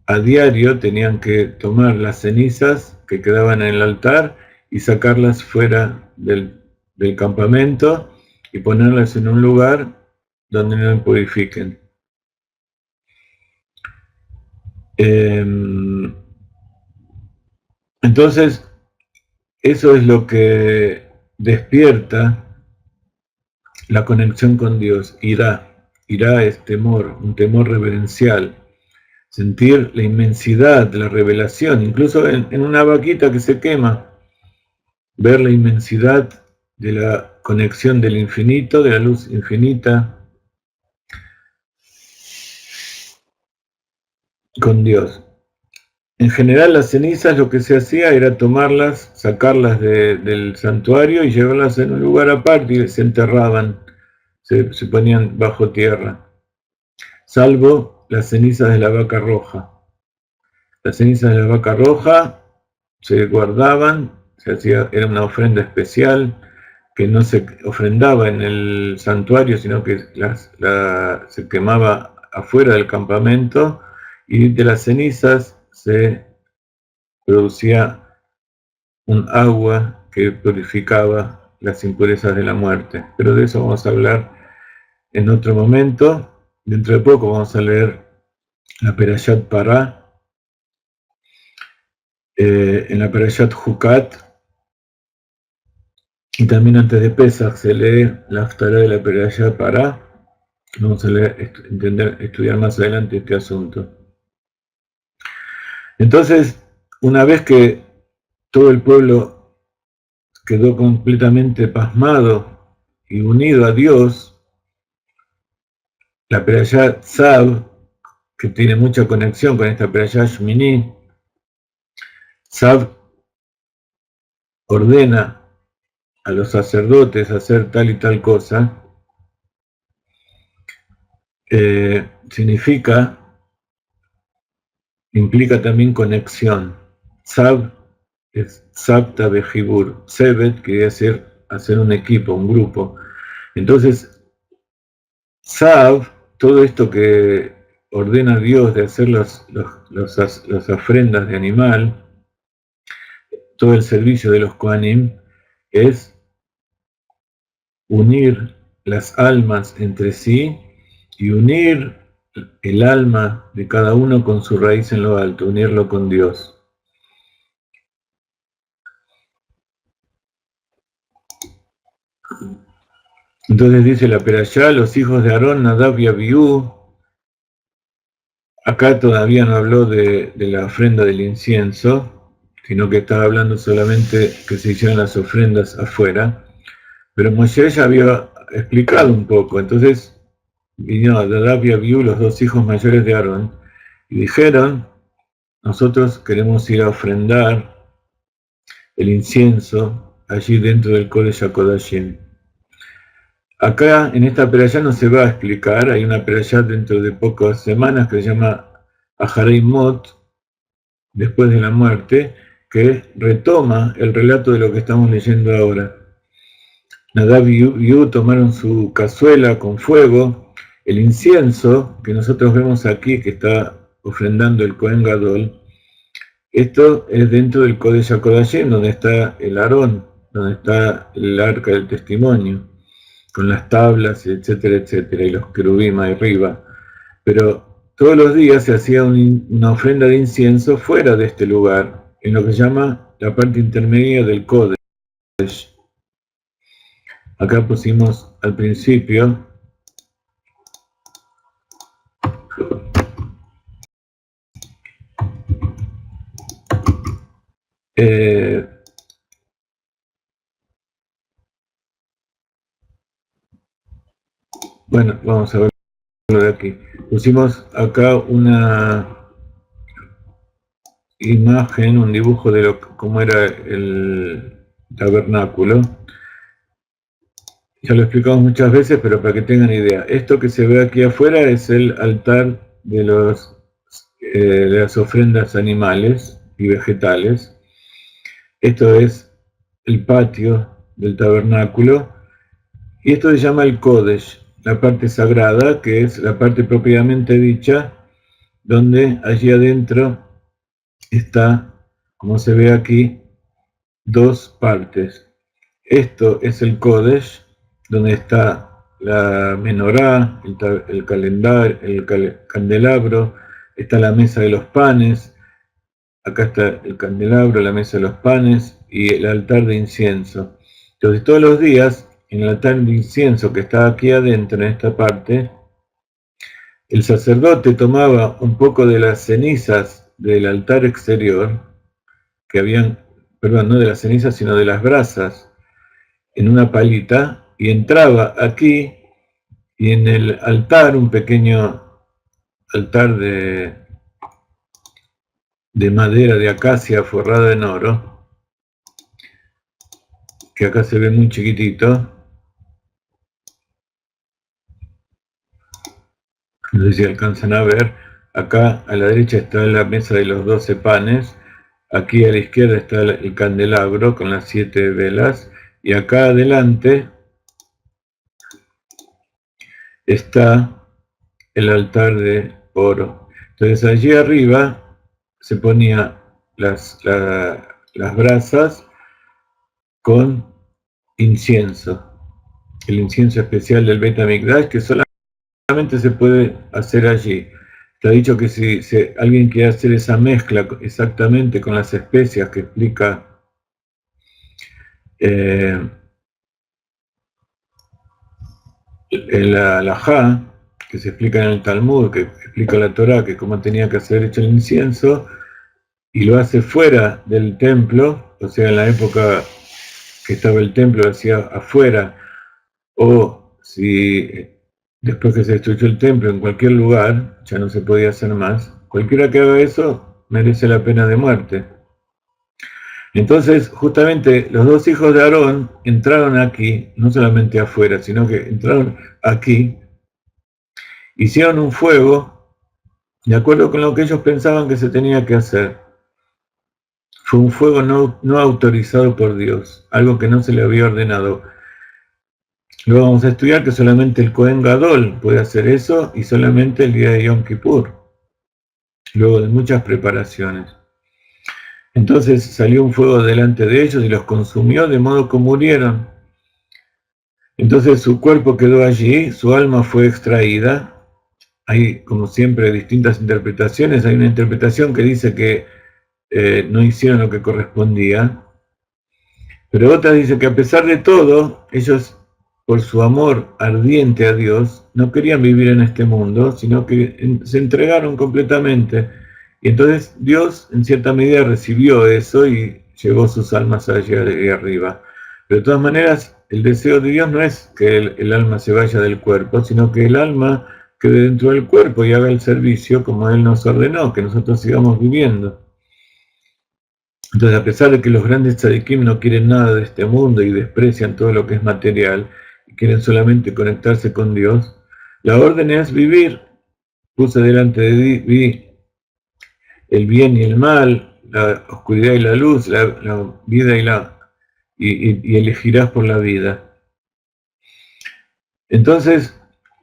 a diario tenían que tomar las cenizas que quedaban en el altar y sacarlas fuera del campamento y ponerlas en un lugar donde no impurifiquen. Entonces, eso es lo que despierta la conexión con Dios. Irá es temor, un temor reverencial. Sentir la inmensidad de la revelación, incluso en una vaquita que se quema, ver la inmensidad de la conexión del infinito, de la luz infinita con Dios. En general, las cenizas lo que se hacía era tomarlas, sacarlas del santuario y llevarlas en un lugar aparte y se enterraban, se ponían bajo tierra, salvo las cenizas de la vaca roja. Las cenizas de la vaca roja se guardaban, era una ofrenda especial que no se ofrendaba en el santuario, sino que se quemaba afuera del campamento, y de las cenizas se producía un agua que purificaba las impurezas de la muerte. Pero de eso vamos a hablar en otro momento. Dentro de poco vamos a leer la Perashat Pará. En la Perashat Hukat, y también antes de Pesach se lee la Haftará de la Perashat Pará. Vamos a estudiar más adelante este asunto. Entonces, una vez que todo el pueblo quedó completamente pasmado y unido a Dios, la Perashat Tzav, que tiene mucha conexión con esta Perashat Shmini, Tzav ordena a los sacerdotes hacer tal y tal cosa, implica también conexión. Tzav es Tzavta Bejibur. Tzevet quiere decir hacer un equipo, un grupo. Entonces, Tzav, todo esto que ordena Dios de hacer las ofrendas de animal, todo el servicio de los Kohanim, es unir las almas entre sí y unir el alma de cada uno con su raíz en lo alto, unirlo con Dios. Entonces dice la Perashá, los hijos de Aarón, Nadab y Abiú. Acá todavía no habló de la ofrenda del incienso, sino que estaba hablando solamente que se hicieran las ofrendas afuera. Pero Moshe ya había explicado un poco, entonces vinieron Nadab y Abiú, los dos hijos mayores de Aarón, y dijeron: nosotros queremos ir a ofrendar el incienso allí dentro del Kodesh HaKodashim. Acá en esta perashá no se va a explicar, hay una perashá dentro de pocas semanas que se llama Aharei Mot, después de la muerte, que retoma el relato de lo que estamos leyendo ahora. Nadab y Abiú tomaron su cazuela con fuego, el incienso que nosotros vemos aquí que está ofrendando el Kohen Gadol. Esto es dentro del Kodesh HaKodashim, donde está el Aarón, donde está el arca del testimonio, con las tablas, etcétera, etcétera, y los querubim arriba. Pero todos los días se hacía una ofrenda de incienso fuera de este lugar, en lo que se llama la parte intermedia del Kodesh. Acá pusimos al principio bueno, vamos a verlo de aquí. Pusimos acá una imagen, un dibujo de cómo era el tabernáculo. Ya lo explicamos muchas veces, pero para que tengan idea. Esto que se ve aquí afuera es el altar de las ofrendas animales y vegetales. Esto es el patio del tabernáculo. Y esto se llama el Kodesh, la parte sagrada, que es la parte propiamente dicha, donde allí adentro está, como se ve aquí, dos partes. Esto es el Kodesh, donde está la menorá, el candelabro, está la mesa de los panes, acá está el candelabro, la mesa de los panes y el altar de incienso. Entonces todos los días, en el altar de incienso que está aquí adentro, en esta parte, el sacerdote tomaba un poco de las cenizas del altar exterior, que habían, perdón, no de las cenizas, sino de las brasas, en una palita, y entraba aquí, y en el altar, un pequeño altar de madera de acacia forrada en oro, que acá se ve muy chiquitito, no sé si alcanzan a ver. Acá a la derecha está la mesa de los 12 panes, aquí a la izquierda está el candelabro con las 7 velas, y acá adelante está el altar de oro. Entonces allí arriba se ponía las brasas con incienso, el incienso especial del Beit HaMikdash, que solamente se puede hacer allí. Está dicho que si alguien quiere hacer esa mezcla exactamente con las especias que explica el halajá, que se explica en el Talmud, que explica la Torá, que cómo tenía que ser hecho el incienso, y lo hace fuera del templo, o sea, en la época que estaba el templo, lo hacía afuera, o si después que se destruyó el templo, en cualquier lugar, ya no se podía hacer más. Cualquiera que haga eso merece la pena de muerte. Entonces, justamente los dos hijos de Aarón entraron aquí, no solamente afuera, sino que entraron aquí, hicieron un fuego, de acuerdo con lo que ellos pensaban que se tenía que hacer. Fue un fuego no autorizado por Dios, algo que no se le había ordenado. Luego vamos a estudiar que solamente el Kohen Gadol puede hacer eso, y solamente el día de Yom Kippur, luego de muchas preparaciones. Entonces salió un fuego delante de ellos y los consumió, de modo que murieron. Entonces su cuerpo quedó allí, su alma fue extraída. Hay, como siempre, distintas interpretaciones. Hay una interpretación que dice que no hicieron lo que correspondía, pero otra dice que a pesar de todo, ellos, por su amor ardiente a Dios, no querían vivir en este mundo, sino que se entregaron completamente Y entonces Dios en cierta medida recibió eso y llevó sus almas allá de arriba. Pero de todas maneras, el deseo de Dios no es que el alma se vaya del cuerpo, sino que el alma quede dentro del cuerpo y haga el servicio como Él nos ordenó, que nosotros sigamos viviendo. Entonces, a pesar de que los grandes tzadikim no quieren nada de este mundo y desprecian todo lo que es material, y quieren solamente conectarse con Dios, la orden es vivir. Puse delante de ti el bien y el mal, la oscuridad y la luz, la vida y elegirás por la vida. Entonces,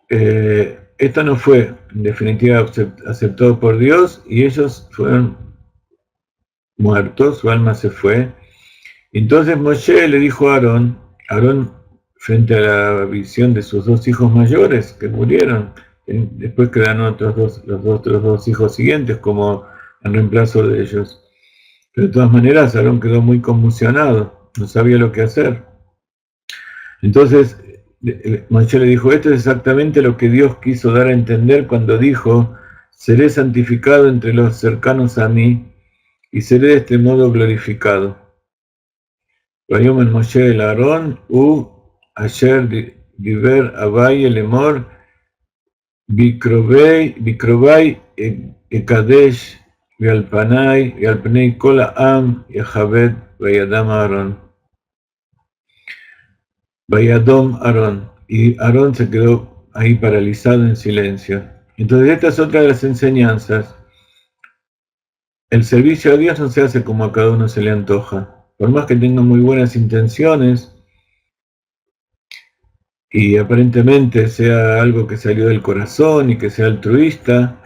esto no fue en definitiva aceptado por Dios y ellos fueron muertos, su alma se fue. Entonces Moshe le dijo a Aarón, frente a la visión de sus dos hijos mayores que murieron, después quedaron los otros dos hijos siguientes como en reemplazo de ellos. Pero de todas maneras Aarón quedó muy conmocionado, no sabía lo que hacer. Entonces Moshe le dijo, esto es exactamente lo que Dios quiso dar a entender cuando dijo, seré santificado entre los cercanos a mí y seré de este modo glorificado. Vayomer Moshe el Aarón, Asher Diver Abaye Lemor, Bikrovai Ekadesh, Vialpanei Kola Am, Yahabed, Vayadam Aarón. Vayadom Aarón. Y Aarón se quedó ahí paralizado en silencio. Entonces, esta es otra de las enseñanzas. El servicio a Dios no se hace como a cada uno se le antoja. Por más que tenga muy buenas intenciones, y aparentemente sea algo que salió del corazón y que sea altruista,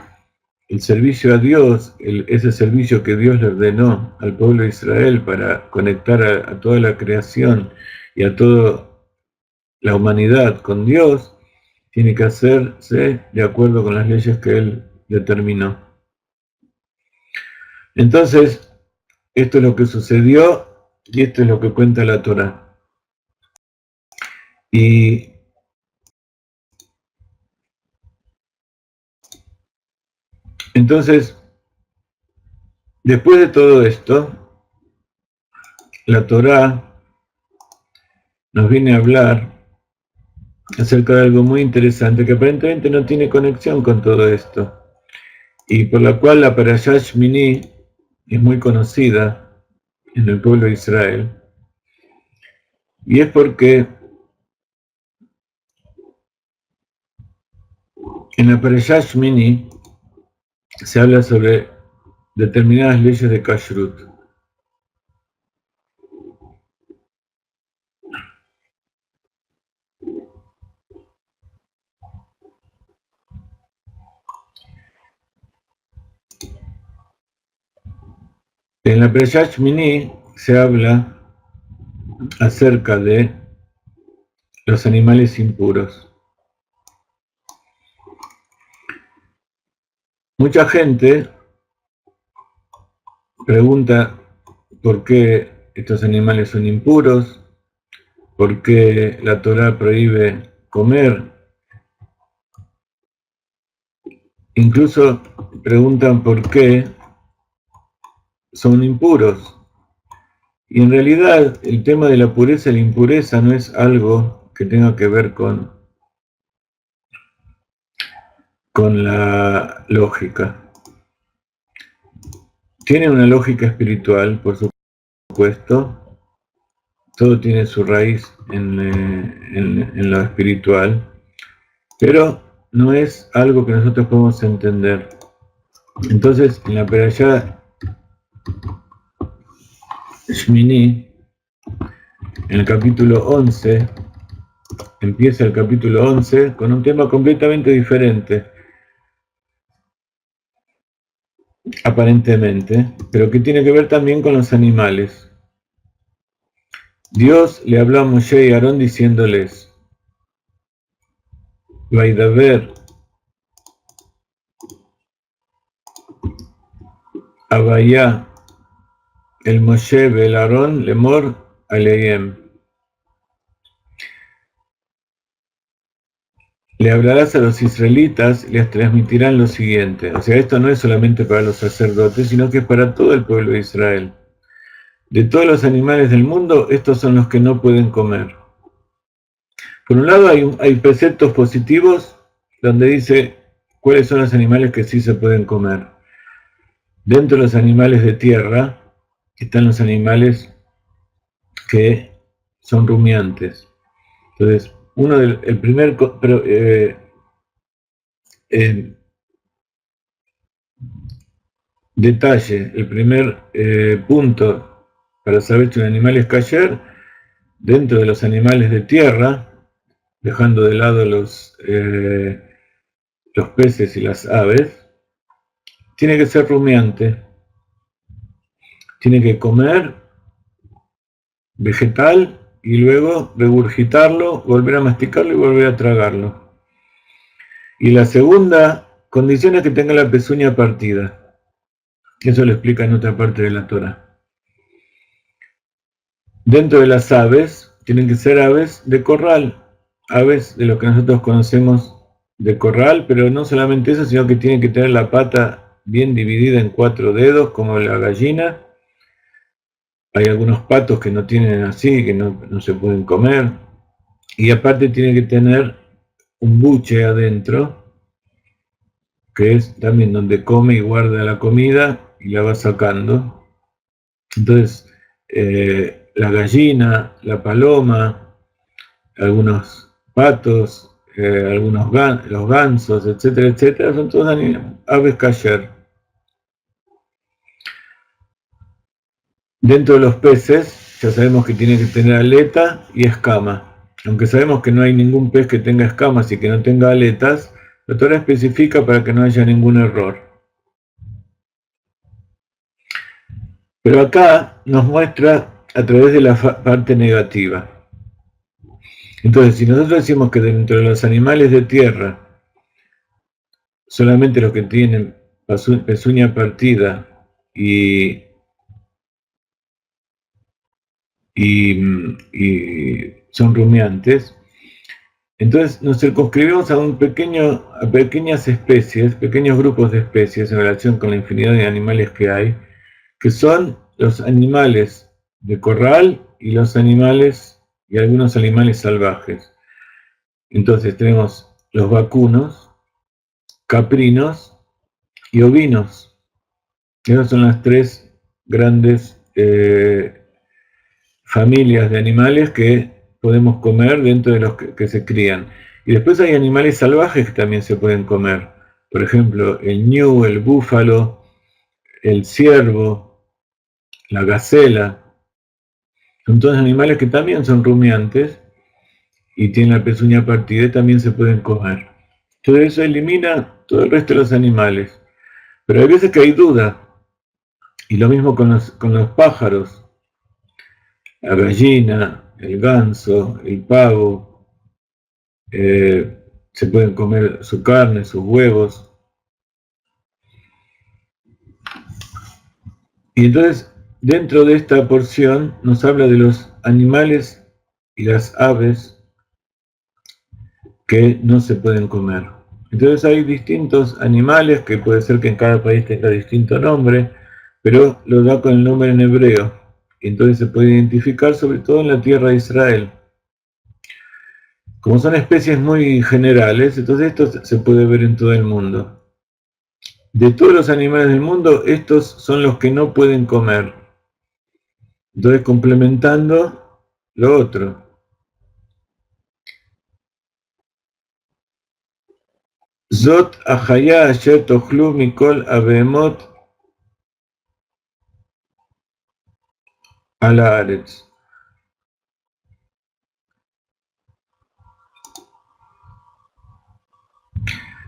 el servicio a Dios, ese servicio que Dios le ordenó al pueblo de Israel para conectar a toda la creación y a toda la humanidad con Dios, tiene que hacerse de acuerdo con las leyes que Él determinó. Entonces, esto es lo que sucedió y esto es lo que cuenta la Torá. Y entonces, después de todo esto, la Torá nos viene a hablar acerca de algo muy interesante que aparentemente no tiene conexión con todo esto y por la cual la Parashá Shmini es muy conocida en el pueblo de Israel, y es porque en la Parashá Shmini se habla sobre determinadas leyes de Kashrut. En la Parashá Shmini se habla acerca de los animales impuros. Mucha gente pregunta por qué estos animales son impuros, por qué la Torá prohíbe comer. Incluso preguntan por qué son impuros. Y en realidad el tema de la pureza y la impureza no es algo que tenga que ver con la lógica. Tiene una lógica espiritual, por supuesto. Todo tiene su raíz en lo espiritual, pero no es algo que nosotros podemos entender. Entonces, en la Perashá Shmini, en el capítulo 11, empieza el capítulo 11 con un tema completamente diferente, aparentemente, pero que tiene que ver también con los animales. Dios le habló a Moshe y Aarón diciéndoles, Vaidaber Abaya el Moshe Bel Aarón Lemor Aleyem. le hablarás a los israelitas y les transmitirán lo siguiente. O sea, esto no es solamente para los sacerdotes, sino que es para todo el pueblo de Israel. De todos los animales del mundo, estos son los que no pueden comer. Por un lado hay preceptos positivos donde dice cuáles son los animales que sí se pueden comer. Dentro de los animales de tierra están los animales que son rumiantes. Entonces, el primer detalle, el primer punto para saber si un animal es kasher, dentro de los animales de tierra, dejando de lado los peces y las aves, tiene que ser rumiante, tiene que comer vegetal y luego regurgitarlo, volver a masticarlo y volver a tragarlo. Y la segunda condición es que tenga la pezuña partida. Eso lo explica en otra parte de la Torah. Dentro de las aves, tienen que ser aves de corral, aves de lo que nosotros conocemos de corral, pero no solamente eso, sino que tienen que tener la pata bien dividida en 4 dedos, como la gallina. Hay algunos patos que no tienen así, que no se pueden comer. Y aparte tiene que tener un buche adentro, que es también donde come y guarda la comida y la va sacando. Entonces, la gallina, la paloma, algunos patos, los gansos, etcétera, etcétera, son todas aves kasher. Dentro de los peces, ya sabemos que tiene que tener aleta y escama. Aunque sabemos que no hay ningún pez que tenga escamas y que no tenga aletas, la Torah especifica para que no haya ningún error. Pero acá nos muestra a través de la parte negativa. Entonces, si nosotros decimos que dentro de los animales de tierra, solamente los que tienen pezuña partida y son rumiantes, entonces nos circunscribimos a pequeñas especies, pequeños grupos de especies en relación con la infinidad de animales que hay, que son los animales de corral y algunos animales salvajes. Entonces tenemos los vacunos, caprinos y ovinos. Esas son las 3 grandes familias de animales que podemos comer dentro de los que se crían. Y después hay animales salvajes que también se pueden comer. Por ejemplo, el ñu, el búfalo, el ciervo, la gacela. Son todos animales que también son rumiantes y tienen la pezuña partida y también se pueden comer. Todo eso elimina todo el resto de los animales. Pero hay veces que hay duda. Y lo mismo con los pájaros. La gallina, el ganso, el pavo, se pueden comer su carne, sus huevos. Y entonces, dentro de esta porción nos habla de los animales y las aves que no se pueden comer. Entonces hay distintos animales, que puede ser que en cada país tenga distinto nombre, pero lo da con el nombre en hebreo. Y entonces se puede identificar sobre todo en la tierra de Israel. Como son especies muy generales, entonces esto se puede ver en todo el mundo. De todos los animales del mundo, estos son los que no pueden comer. Entonces, complementando lo otro. Zot achaya asher tochlu mikol abehemot ala haaretz.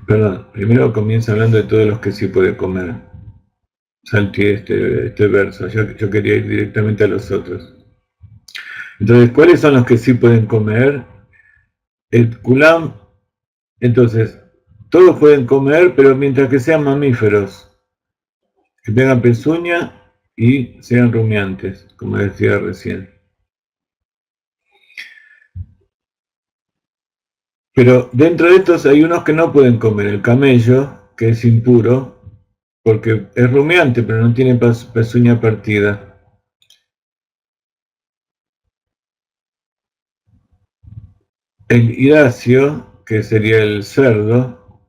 Perdón, primero comienza hablando de todos los que sí puede comer. Salté este verso, yo quería ir directamente a los otros. Entonces, ¿cuáles son los que sí pueden comer? El kulam, entonces, todos pueden comer, pero mientras que sean mamíferos, que tengan pezuña y sean rumiantes, como decía recién. Pero dentro de estos hay unos que no pueden comer. El camello, que es impuro, porque es rumiante, pero no tiene pezuña partida. El hidacio, que sería el cerdo,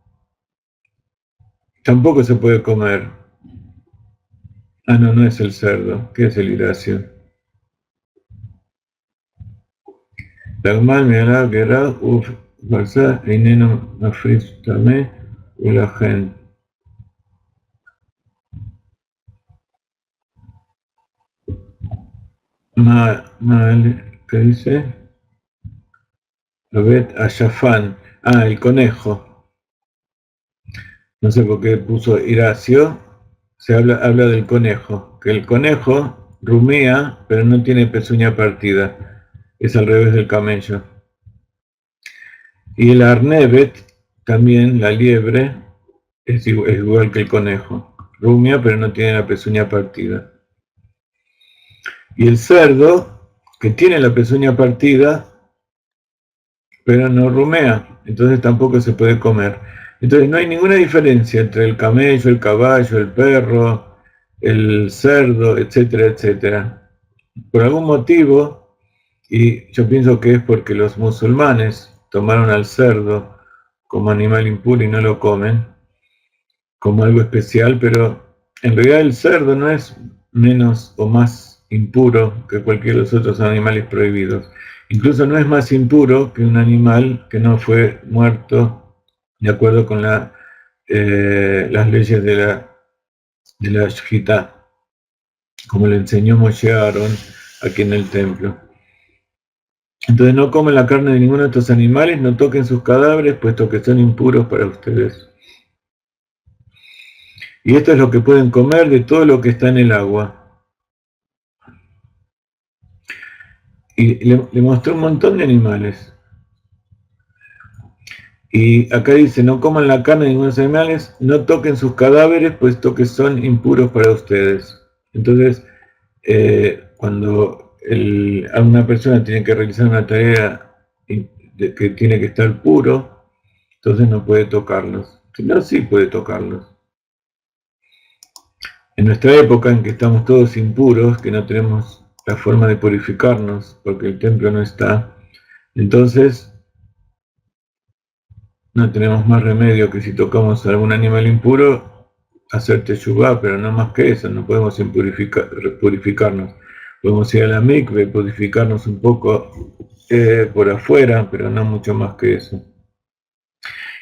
tampoco se puede comer. Ah, no, no es el cerdo. ¿Qué es el hidacio? Lagmal, Mialá, Gerá, Uf, Barzá, Eineno, Afris, Tamé, Ulajen. ¿Qué dice? Robet Ayafán. Ah, el conejo. No sé por qué puso Iracio. Habla del conejo. Que el conejo rumea, pero no tiene pezuña partida. Es al revés del camello. Y el arnevet, también la liebre, es igual que el conejo. Rumia, pero no tiene la pezuña partida. Y el cerdo, que tiene la pezuña partida, pero no rumea, entonces tampoco se puede comer. Entonces no hay ninguna diferencia entre el camello, el caballo, el perro, el cerdo, etcétera, etcétera. Por algún motivo, y yo pienso que es porque los musulmanes tomaron al cerdo como animal impuro y no lo comen, como algo especial, pero en realidad el cerdo no es menos o más impuro que cualquiera de los otros animales prohibidos. Incluso no es más impuro que un animal que no fue muerto de acuerdo con las leyes de la Shkita, como le enseñó Moshe a Aarón aquí en el templo. Entonces no comen la carne de ninguno de estos animales, no toquen sus cadáveres, puesto que son impuros para ustedes. Y esto es lo que pueden comer de todo lo que está en el agua. Y le mostró un montón de animales. Y acá dice, no coman la carne de ningunos animales, no toquen sus cadáveres, puesto que son impuros para ustedes. Entonces, cuando una persona tiene que realizar una tarea que tiene que estar puro, entonces no puede tocarlos. Si no, sí puede tocarlos. En nuestra época en que estamos todos impuros, que no tenemos la forma de purificarnos, porque el templo no está, entonces no tenemos más remedio que si tocamos a algún animal impuro, hacer teshuvá, pero no más que eso, no podemos purificarnos. Podemos ir a la mikve, purificarnos un poco por afuera, pero no mucho más que eso.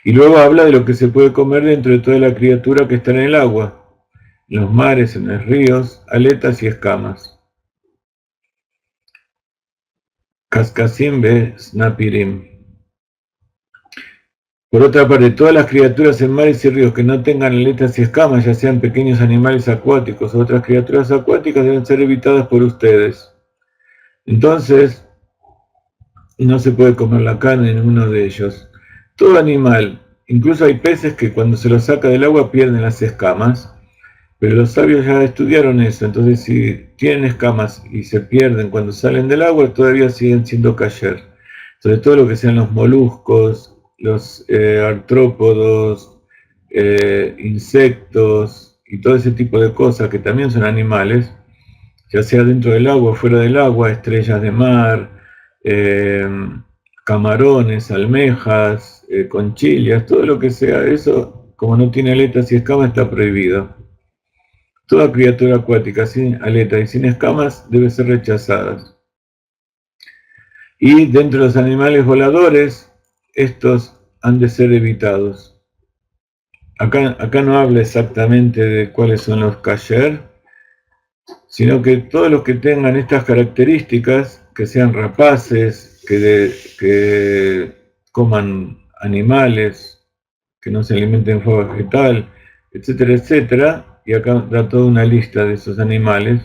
Y luego habla de lo que se puede comer dentro de toda la criatura que está en el agua, en los mares, en los ríos, aletas y escamas. Kaskasim be snapirim. Por otra parte, todas las criaturas en mares y ríos que no tengan aletas y escamas, ya sean pequeños animales acuáticos o otras criaturas acuáticas, deben ser evitadas por ustedes. Entonces, no se puede comer la carne de ninguno de ellos. Todo animal, incluso hay peces que cuando se los saca del agua pierden las escamas, pero los sabios ya estudiaron eso, entonces si tienen escamas y se pierden cuando salen del agua, todavía siguen siendo kasher. Sobre todo lo que sean los moluscos, los artrópodos, insectos y todo ese tipo de cosas que también son animales, ya sea dentro del agua o fuera del agua, estrellas de mar, eh, camarones, almejas, conchillas, todo lo que sea eso, como no tiene aletas y escamas, está prohibido. Toda criatura acuática sin aletas y sin escamas debe ser rechazada. Y dentro de los animales voladores, estos han de ser evitados. Acá no habla exactamente de cuáles son los kasher, sino que todos los que tengan estas características, que sean rapaces, que coman animales, que no se alimenten de forma vegetal, etcétera, etcétera, y acá da toda una lista de esos animales: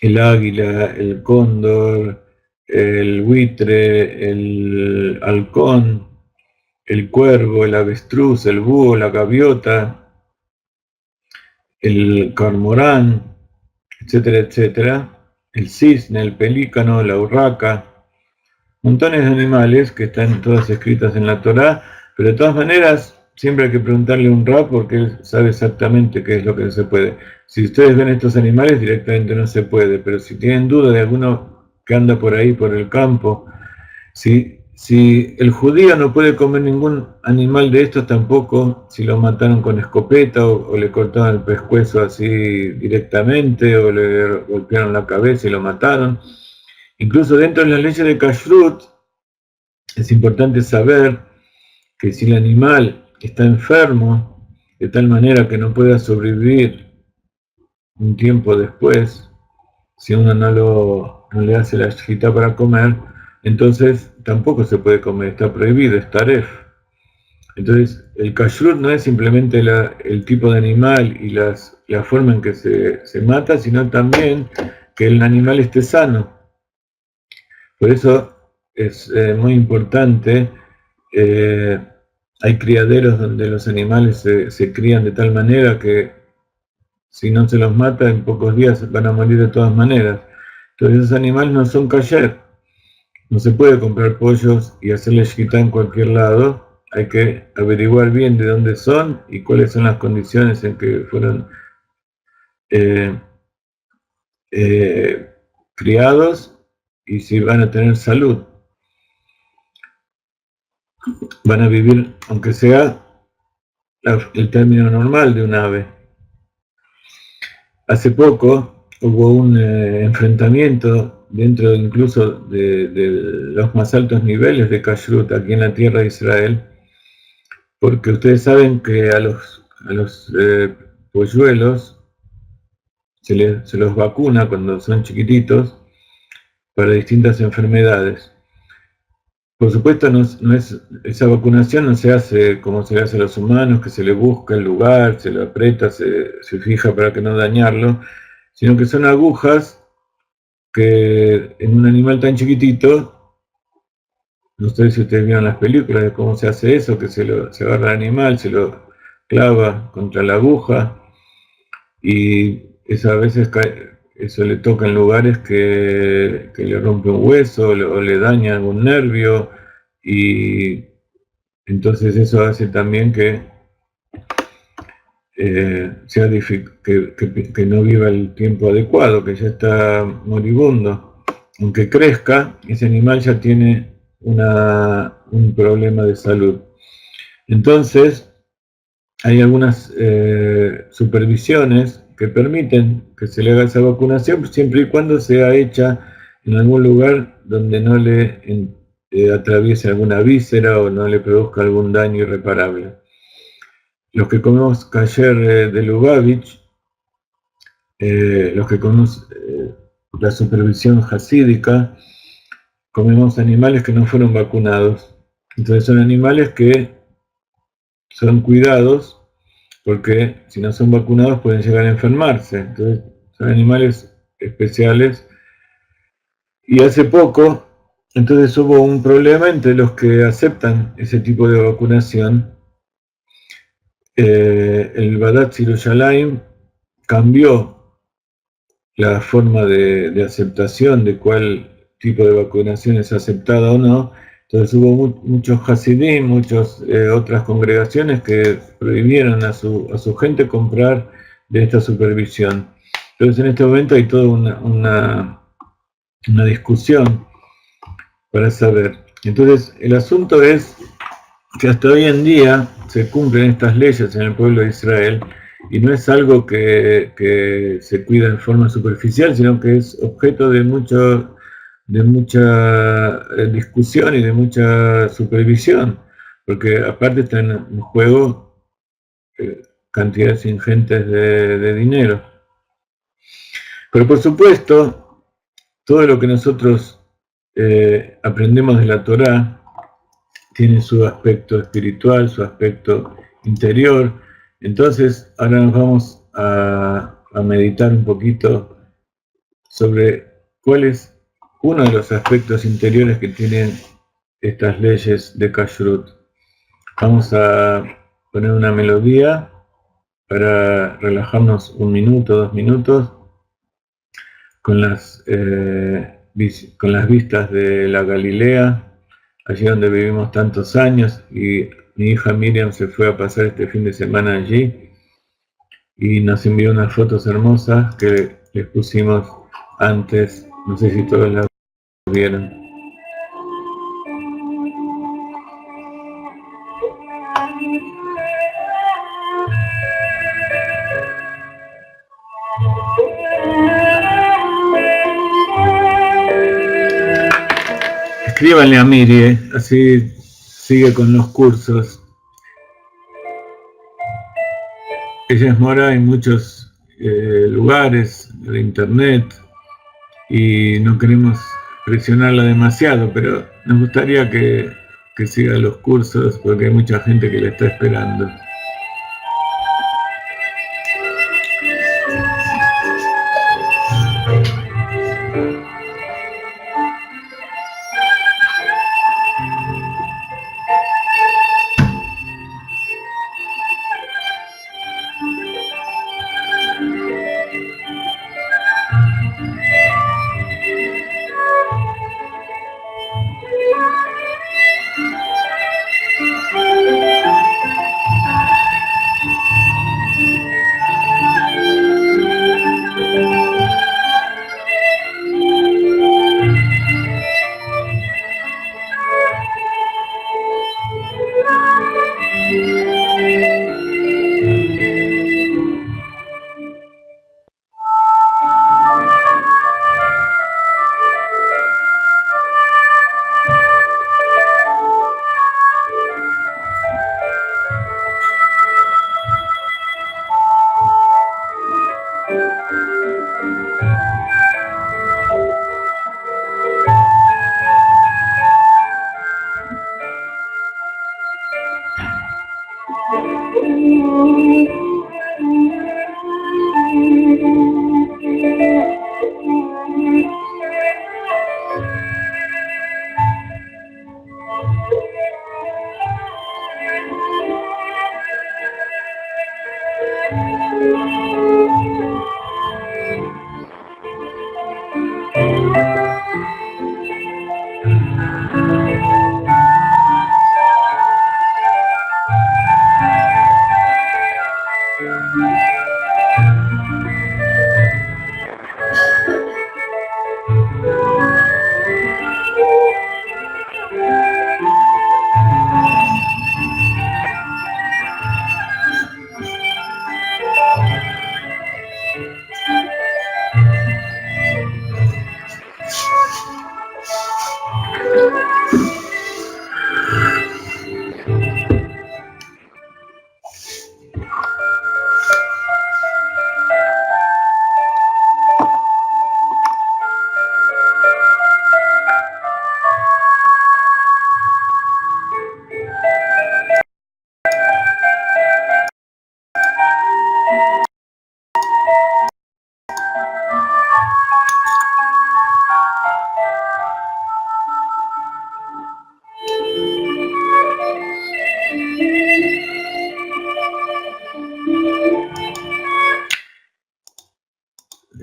el águila, el cóndor, el buitre, el halcón, el cuervo, el avestruz, el búho, la gaviota, el cormorán, etcétera, etcétera, el cisne, el pelícano, la urraca, montones de animales que están todas escritas en la Torá, pero de todas maneras siempre hay que preguntarle a un rab porque él sabe exactamente qué es lo que no se puede. Si ustedes ven estos animales, directamente no se puede, pero si tienen duda de alguno que anda por ahí, por el campo, si el judío no puede comer ningún animal de estos, tampoco si lo mataron con escopeta o le cortaron el pescuezo así directamente o le golpearon la cabeza y lo mataron. Incluso dentro de las leyes de Kashrut es importante saber que si el animal está enfermo de tal manera que no pueda sobrevivir un tiempo después, si uno no le hace la shejitá para comer, entonces tampoco se puede comer, está prohibido, es taref. Entonces el kashrut no es simplemente el tipo de animal y la forma en que se mata, sino también que el animal esté sano. Por eso es muy importante, hay criaderos donde los animales se crían de tal manera que si no se los mata en pocos días van a morir de todas maneras. Entonces esos animales no son kasher. No se puede comprar pollos y hacerle shkita en cualquier lado. Hay que averiguar bien de dónde son y cuáles son las condiciones en que fueron eh, eh, criados y si van a tener salud. Van a vivir, aunque sea el término normal de un ave. Hace poco hubo un enfrentamiento dentro incluso de los más altos niveles de kashrut aquí en la tierra de Israel, porque ustedes saben que a los polluelos se los vacuna cuando son chiquititos para distintas enfermedades. Por supuesto, esa vacunación no se hace como se le hace a los humanos, que se le busca el lugar, se lo aprieta, se fija para que no dañarlo, sino que son agujas que en un animal tan chiquitito, no sé si ustedes vieron las películas de cómo se hace eso, que se agarra el animal, se lo clava contra la aguja y eso a veces eso le toca en lugares que le rompe un hueso o le daña algún nervio y entonces eso hace también que que no viva el tiempo adecuado, que ya está moribundo. Aunque crezca, ese animal ya tiene un problema de salud. Entonces, hay algunas supervisiones que permiten que se le haga esa vacunación, siempre y cuando sea hecha en algún lugar donde no le atraviese alguna víscera o no le produzca algún daño irreparable. Los que comemos kasher de Lubavitch, los que comemos la supervisión hasídica, comemos animales que no fueron vacunados. Entonces son animales que son cuidados porque si no son vacunados pueden llegar a enfermarse. Entonces son animales especiales. Y hace poco, entonces hubo un problema entre los que aceptan ese tipo de vacunación. El Badat Yerushalayim cambió la forma de aceptación de cuál tipo de vacunación es aceptada o no. Entonces hubo muchos hasidim, muchas otras congregaciones que prohibieron a su gente comprar de esta supervisión. Entonces en este momento hay toda una discusión para saber. Entonces el asunto es que hasta hoy en día se cumplen estas leyes en el pueblo de Israel y no es algo que se cuida en forma superficial, sino que es objeto de mucha discusión y de mucha supervisión, porque aparte están en juego cantidades ingentes de dinero. Pero por supuesto, todo lo que nosotros aprendemos de la Torá tiene su aspecto espiritual, su aspecto interior. Entonces, ahora nos vamos a meditar un poquito sobre cuál es uno de los aspectos interiores que tienen estas leyes de Kashrut. Vamos a poner una melodía para relajarnos 1 minuto, 2 minutos con las con las vistas de la Galilea, allí donde vivimos tantos años, y mi hija Miriam se fue a pasar este fin de semana allí y nos envió unas fotos hermosas que les pusimos antes, no sé si todos las vieron. Escríbanle a Miri, así sigue con los cursos. Ella es mora en muchos lugares de internet y no queremos presionarla demasiado, pero nos gustaría que siga los cursos porque hay mucha gente que la está esperando.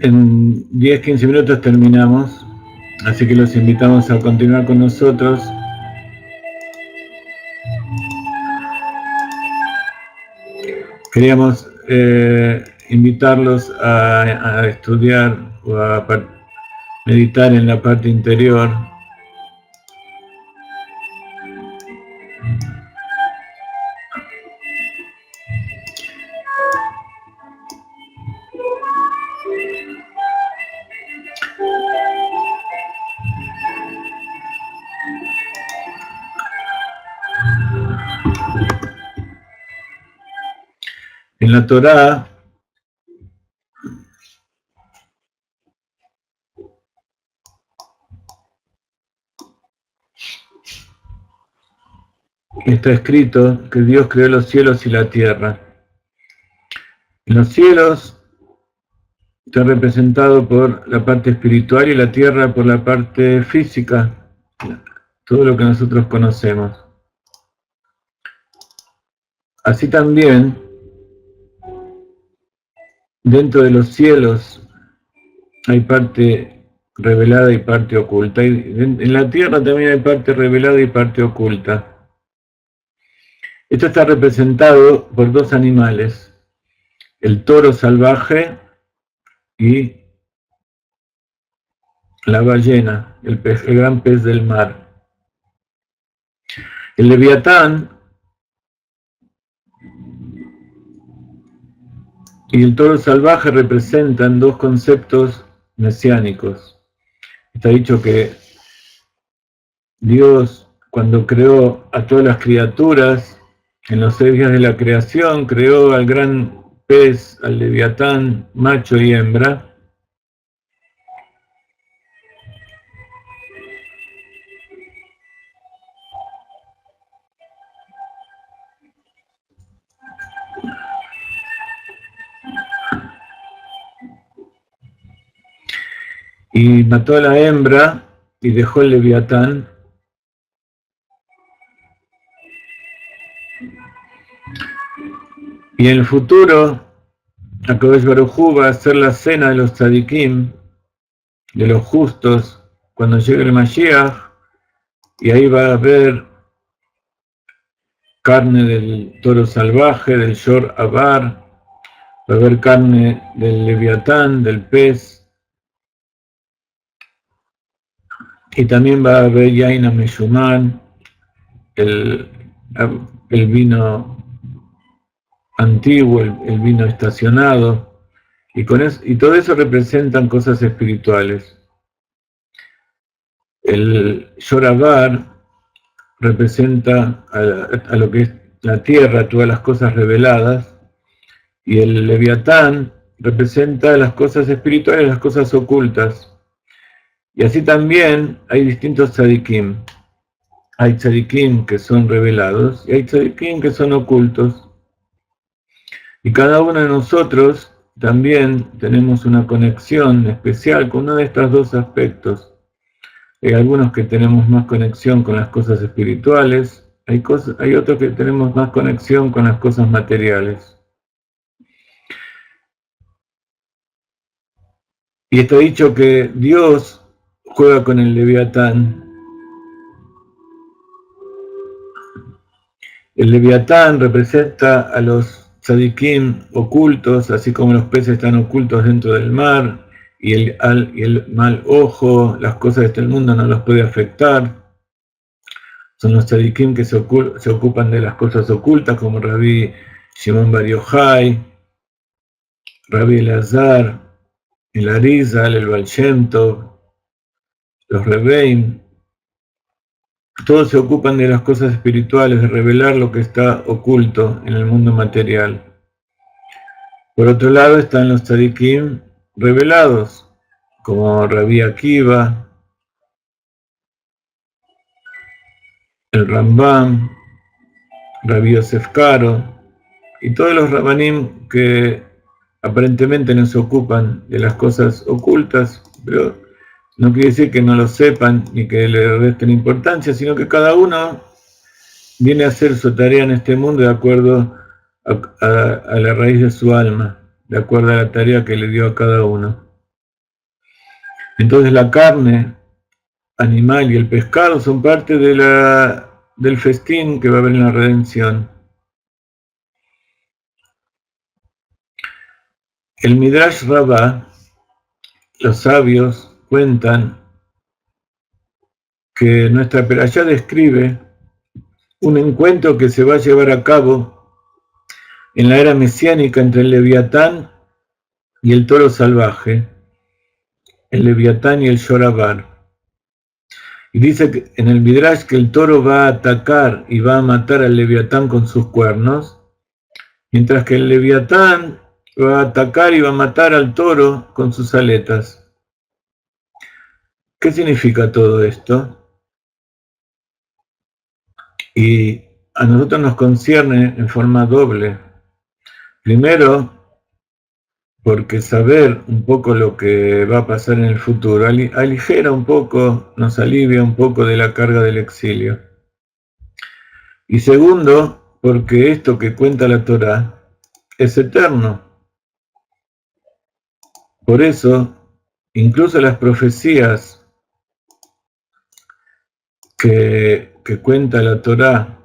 En 10-15 minutos terminamos, así que los invitamos a continuar con nosotros. Queríamos invitarlos a estudiar o a meditar en la parte interior. En la Torá está escrito que Dios creó los cielos y la tierra. En los cielos está representado por la parte espiritual y la tierra por la parte física, todo lo que nosotros conocemos. Así también, dentro de los cielos hay parte revelada y parte oculta. Y en la tierra también hay parte revelada y parte oculta. Esto está representado por dos animales, el toro salvaje y la ballena, el gran pez del mar. El leviatán y el toro salvaje representan dos conceptos mesiánicos. Está dicho que Dios, cuando creó a todas las criaturas, en los 6 días de la creación, creó al gran pez, al leviatán, macho y hembra. Y mató a la hembra y dejó el leviatán. Y en el futuro, Akadosh Baruj Hu va a hacer la cena de los tzadikim, de los justos, cuando llegue el Mashiach, y ahí va a haber carne del toro salvaje, del Shor Abar, va a haber carne del leviatán, del pez, y también va a haber Yaina Meshumán, el vino antiguo, el vino estacionado, y todo eso representan cosas espirituales. El Yorabar representa a lo que es la tierra, todas las cosas reveladas, y el Leviatán representa las cosas espirituales, las cosas ocultas. Y así también hay distintos tzadikim. Hay tzadikim que son revelados y hay tzadikim que son ocultos. Y cada uno de nosotros también tenemos una conexión especial con uno de estos dos aspectos. Hay algunos que tenemos más conexión con las cosas espirituales, hay otros que tenemos más conexión con las cosas materiales. Y está dicho que Dios juega con el Leviatán. El Leviatán representa a los tzadikim ocultos, así como los peces están ocultos dentro del mar, y el mal ojo, las cosas de este mundo no los puede afectar. Son los tzadikim que se ocupan de las cosas ocultas, como Rabbi Shimon Bar Yochai, Rabbi Elazar, el Arizal, el Baal Shem Tov, los Rebbeim. Todos se ocupan de las cosas espirituales, de revelar lo que está oculto en el mundo material. Por otro lado están los tzadikim revelados, como Rabbi Akiva, el Rambam, Rabbi Yosef Karo, y todos los Rabbanim que aparentemente no se ocupan de las cosas ocultas, pero no quiere decir que no lo sepan ni que le resten importancia, sino que cada uno viene a hacer su tarea en este mundo de acuerdo a la raíz de su alma, de acuerdo a la tarea que le dio a cada uno. Entonces la carne animal y el pescado son parte del festín que va a haber en la redención. El Midrash Rabbah, los sabios cuentan que nuestra perashá describe un encuentro que se va a llevar a cabo en la era mesiánica entre el Leviatán y el toro salvaje, el Leviatán y el Shorabar. Y dice que en el Midrash que el toro va a atacar y va a matar al Leviatán con sus cuernos, mientras que el Leviatán va a atacar y va a matar al toro con sus aletas. ¿Qué significa todo esto? Y a nosotros nos concierne en forma doble. Primero, porque saber un poco lo que va a pasar en el futuro aligera un poco, nos alivia un poco de la carga del exilio. Y segundo, porque esto que cuenta la Torá es eterno. Por eso incluso las profecías que cuenta la Torá,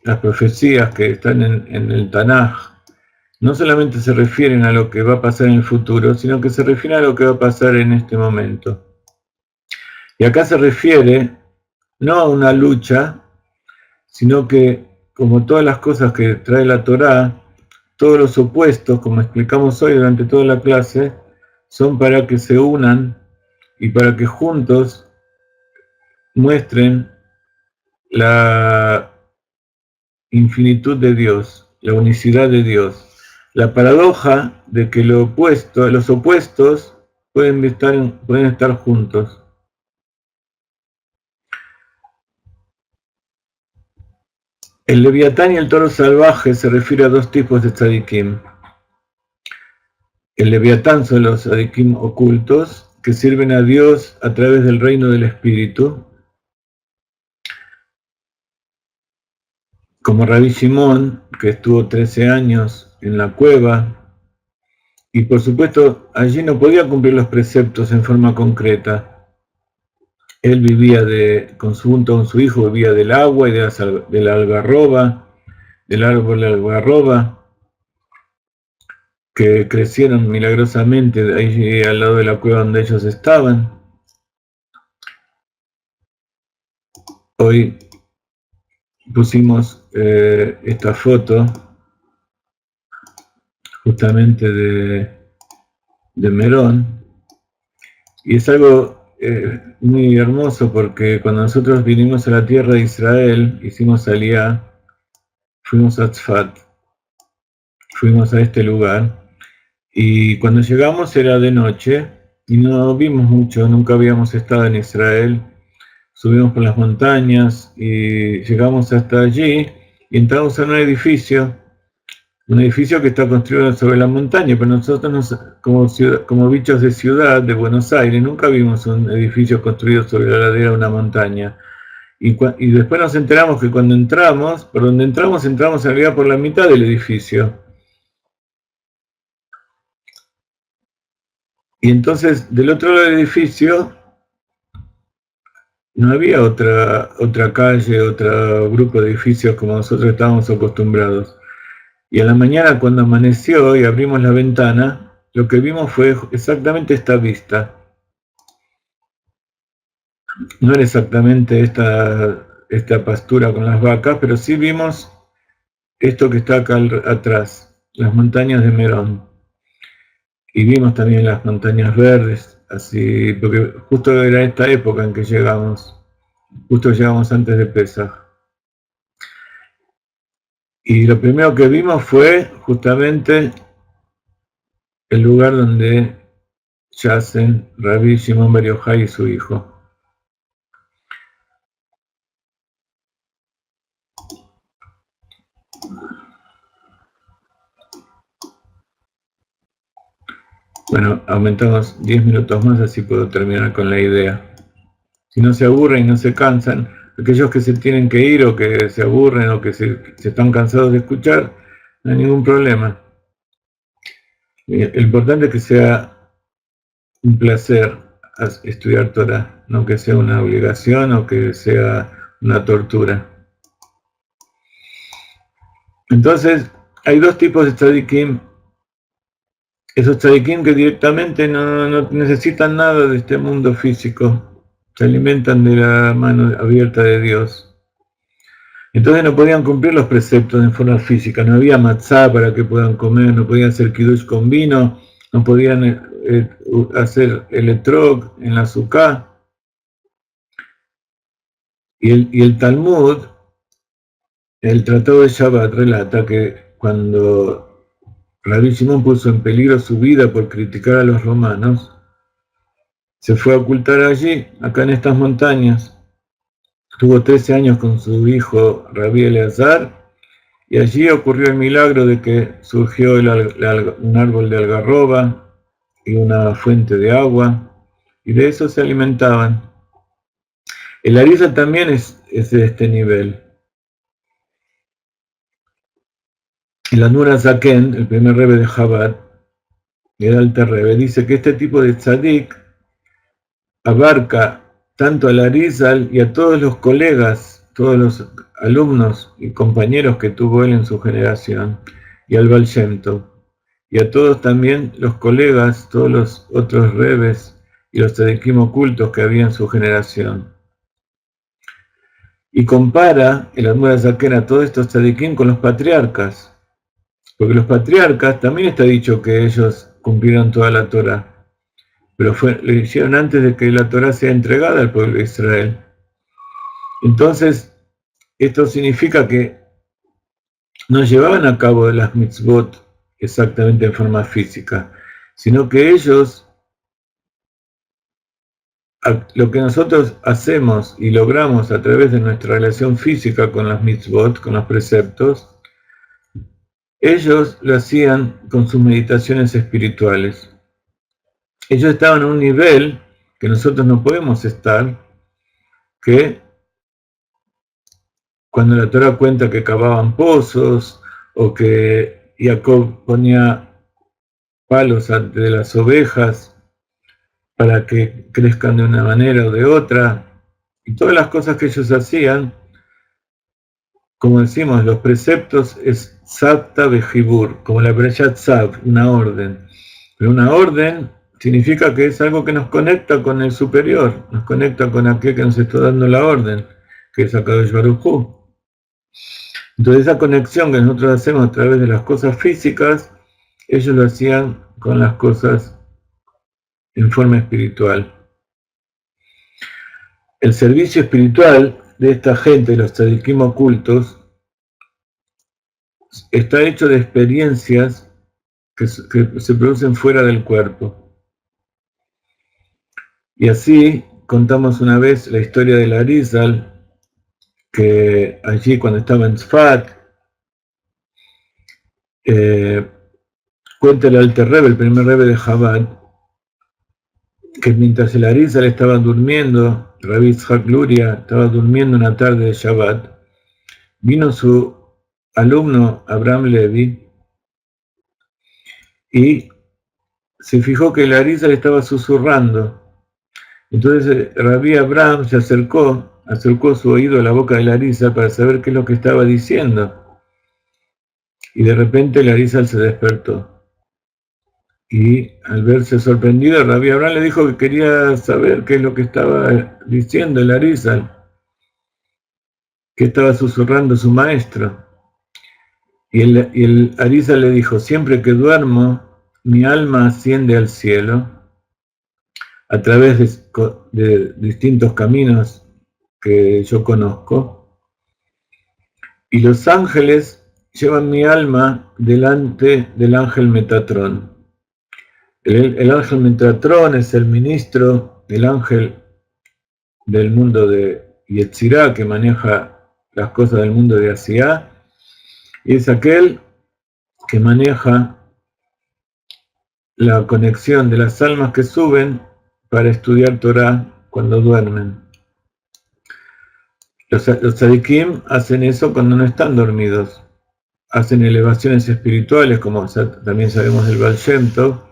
las profecías que están en el Tanaj, no solamente se refieren a lo que va a pasar en el futuro, sino que se refieren a lo que va a pasar en este momento. Y acá se refiere no a una lucha, sino que, como todas las cosas que trae la Torá, todos los opuestos, como explicamos hoy durante toda la clase, son para que se unan y para que juntos muestren la infinitud de Dios, la unicidad de Dios. La paradoja de que los opuestos pueden estar juntos. El leviatán y el toro salvaje se refiere a dos tipos de tzadikim. El leviatán son los tzadikim ocultos que sirven a Dios a través del reino del espíritu, como Rabbi Shimon, que estuvo 13 años en la cueva, y por supuesto allí no podía cumplir los preceptos en forma concreta. Él vivía junto con su hijo, vivía del agua y de la algarroba, del árbol de algarroba, que crecieron milagrosamente ahí al lado de la cueva donde ellos estaban. Hoy pusimos esta foto justamente de Merón, y es algo muy hermoso porque cuando nosotros vinimos a la tierra de Israel, hicimos aliyá, fuimos a Tzfat, fuimos a este lugar, y cuando llegamos era de noche y no vimos mucho, nunca habíamos estado en Israel. Subimos por las montañas y llegamos hasta allí y entramos en un edificio que está construido sobre la montaña, pero nosotros como bichos de ciudad, de Buenos Aires, nunca vimos un edificio construido sobre la ladera de una montaña. Y después nos enteramos que cuando entramos, por donde entramos en realidad por la mitad del edificio. Y entonces, del otro lado del edificio, no había otra calle, otro grupo de edificios como nosotros estábamos acostumbrados. Y a la mañana, cuando amaneció y abrimos la ventana, lo que vimos fue exactamente esta vista. No era exactamente esta pastura con las vacas, pero sí vimos esto que está acá atrás, las montañas de Merón. Y vimos también las montañas verdes, así, porque justo era esta época en que llegamos, justo llegamos antes de Pesaj. Y lo primero que vimos fue justamente el lugar donde yacen Rabbi Shimon Bar Yochai y su hijo. Bueno, aumentamos 10 minutos más, así puedo terminar con la idea. Si no se aburren y no se cansan, aquellos que se tienen que ir o que se aburren o que se están cansados de escuchar, no hay ningún problema. Lo importante es que sea un placer estudiar Torah, no que sea una obligación o que sea una tortura. Entonces, hay dos tipos de tzadikim. Esos tzadikim que directamente no necesitan nada de este mundo físico, se alimentan de la mano abierta de Dios. Entonces no podían cumplir los preceptos en forma física, no había matzá para que puedan comer, no podían hacer kiddush con vino, no podían hacer el etrog en la sukkah. Y el Talmud, el Tratado de Shabbat, relata que cuando Rabbi Shimon puso en peligro su vida por criticar a los romanos, se fue a ocultar allí, acá en estas montañas. Tuvo 13 años con su hijo Rabbi Eleazar, y allí ocurrió el milagro de que surgió un árbol de algarroba y una fuente de agua, y de eso se alimentaban. El Arizal también es de este nivel. El Anur Zaken, el primer rebbe de Chabad, el Alter Rebbe, dice que este tipo de tzadik abarca tanto al Arizal y a todos los colegas, todos los alumnos y compañeros que tuvo él en su generación, y al Baal Shem Tov, y a todos también los colegas, todos los otros rebes y los tzadikim ocultos que había en su generación. Y compara el Admor HaZaken a todos estos tzadikim con los patriarcas, porque los patriarcas también está dicho que ellos cumplieron toda la Torah, pero lo hicieron antes de que la Torah sea entregada al pueblo de Israel. Entonces, esto significa que no llevaban a cabo las mitzvot exactamente en forma física, sino que ellos, lo que nosotros hacemos y logramos a través de nuestra relación física con las mitzvot, con los preceptos, ellos lo hacían con sus meditaciones espirituales. Ellos estaban a un nivel que nosotros no podemos estar, que cuando la Torah cuenta que cavaban pozos, o que Jacob ponía palos ante las ovejas para que crezcan de una manera o de otra, y todas las cosas que ellos hacían, como decimos, los preceptos es Sabta Bejibur, como la Bereshit Sab, una orden. Pero una orden significa que es algo que nos conecta con el superior, nos conecta con aquel que nos está dando la orden, que es Akadosh Baruj Hu. Entonces esa conexión que nosotros hacemos a través de las cosas físicas, ellos lo hacían con las cosas en forma espiritual. El servicio espiritual de esta gente, los tzadikim ocultos, está hecho de experiencias que se producen fuera del cuerpo. Y así contamos una vez la historia del Arizal, que allí cuando estaba en Tzfat, cuenta el Alter Rebbe, el primer Rebbe de Chabad, que mientras el Arizal estaba durmiendo, Rabbi Yitzhak Luria estaba durmiendo una tarde de Shabbat, vino su alumno Abraham Levi y se fijó que el Arizal estaba susurrando. Entonces Rabbi Abraham se acercó su oído a la boca del Arizal para saber qué es lo que estaba diciendo. Y de repente el Arizal se despertó. Y al verse sorprendido, Rabbi Abraham le dijo que quería saber qué es lo que estaba diciendo el Arizal, que estaba susurrando su maestro. Y el Arizal le dijo: siempre que duermo, mi alma asciende al cielo a través de distintos caminos que yo conozco, y los ángeles llevan mi alma delante del ángel Metatrón. El ángel Metatrón es el ministro del ángel del mundo de Yetzirah, que maneja las cosas del mundo de Asiá, y es aquel que maneja la conexión de las almas que suben para estudiar Torah cuando duermen. Los tzadikim hacen eso cuando no están dormidos. Hacen elevaciones espirituales, como también sabemos del Baal Shem Tov,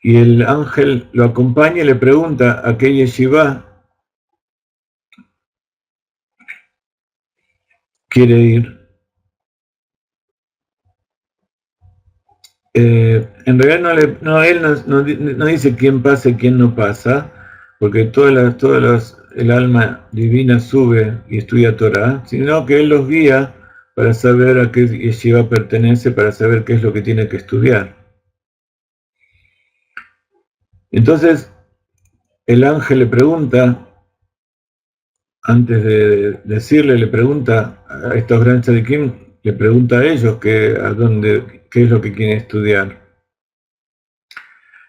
y el ángel lo acompaña y le pregunta a qué yeshiva quiere ir. En realidad él no dice quién pasa y quién no pasa, porque el alma divina sube y estudia Torah, sino que él los guía para saber a qué yeshiva pertenece, para saber qué es lo que tiene que estudiar. Entonces, el ángel le pregunta, antes de decirle, le pregunta a estos grandes tzadikim, le pregunta a ellos qué es lo que quieren estudiar.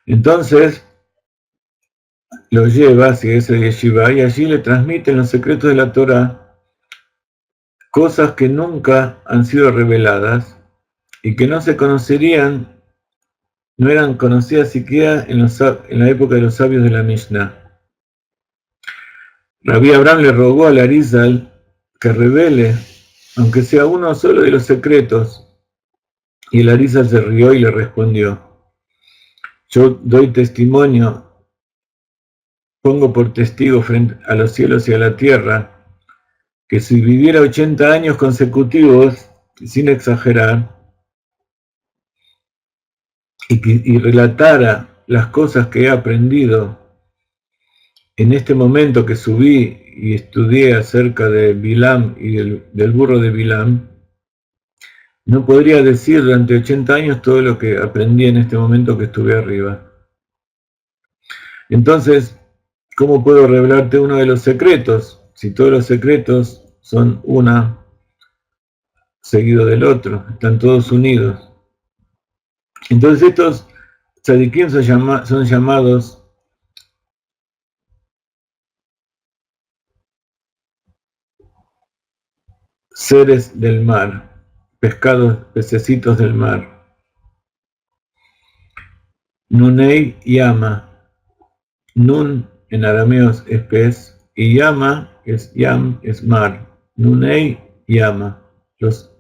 Entonces, lo lleva hacia ese yeshiva y allí le transmiten los secretos de la Torah, cosas que nunca han sido reveladas y que no se conocerían, no eran conocidas siquiera en la época de los sabios de la Mishnah. Rabbi Abraham le rogó al Arizal que revele, aunque sea uno solo de los secretos, y el Arizal se rió y le respondió: yo doy testimonio pongo por testigo frente a los cielos y a la tierra, que si viviera 80 años consecutivos, sin exagerar, y relatara las cosas que he aprendido en este momento que subí y estudié acerca de Bilam y del burro de Bilam, no podría decir durante 80 años todo lo que aprendí en este momento que estuve arriba. Entonces, ¿cómo puedo revelarte uno de los secretos? Si todos los secretos son una seguido del otro, están todos unidos. Entonces estos tzadikim son llamados seres del mar, pescados, pececitos del mar. Nunei Yama. Nun en arameo es pez y Yama es yam, es mar. Nunei Yama, los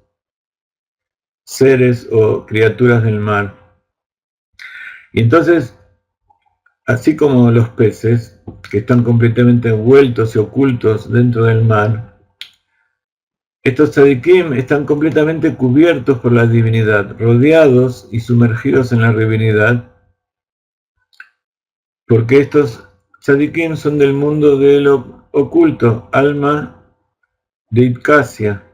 seres o criaturas del mar. Y entonces, así como los peces, que están completamente envueltos y ocultos dentro del mar, estos tzadikim están completamente cubiertos por la divinidad, rodeados y sumergidos en la divinidad, porque estos tzadikim son del mundo de lo oculto, alma de Itkasia.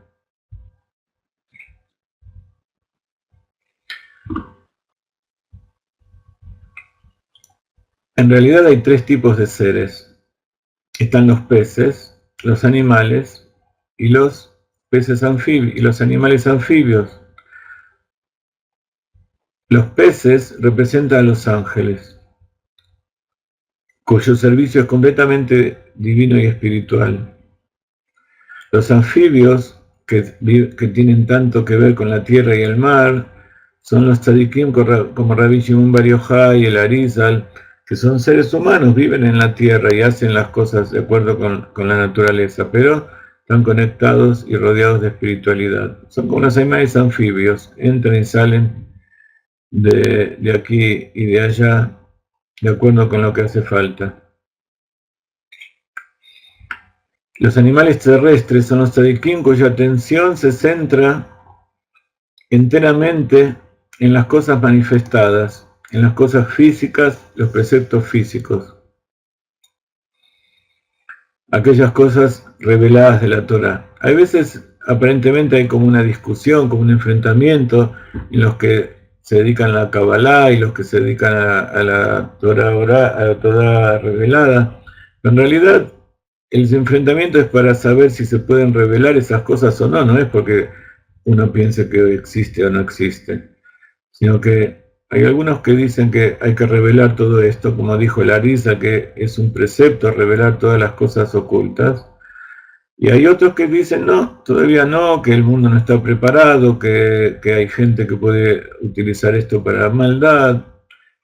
En realidad hay tres tipos de seres. Están los peces, los animales y los peces anfibios y los animales anfibios. Los peces representan a los ángeles, cuyo servicio es completamente divino y espiritual. Los anfibios, que tienen tanto que ver con la tierra y el mar, son los tzadikim como Rabbi Shimon Bar Yochai y el Arizal, que son seres humanos, viven en la tierra y hacen las cosas de acuerdo con la naturaleza, pero están conectados y rodeados de espiritualidad. Son como los animales anfibios, entran y salen de aquí y de allá, de acuerdo con lo que hace falta. Los animales terrestres son los tzadikim cuya atención se centra enteramente en las cosas manifestadas, en las cosas físicas, los preceptos físicos. Aquellas cosas reveladas de la Torah. Hay veces, aparentemente, hay como una discusión, como un enfrentamiento, en los que se dedican a la Kabbalah y los que se dedican a la Torah revelada. Pero en realidad, el enfrentamiento es para saber si se pueden revelar esas cosas o no, no es porque uno piense que existe o no existe, sino que hay algunos que dicen que hay que revelar todo esto, como dijo Larisa, que es un precepto revelar todas las cosas ocultas, y hay otros que dicen no, todavía no, que el mundo no está preparado, que hay gente que puede utilizar esto para maldad.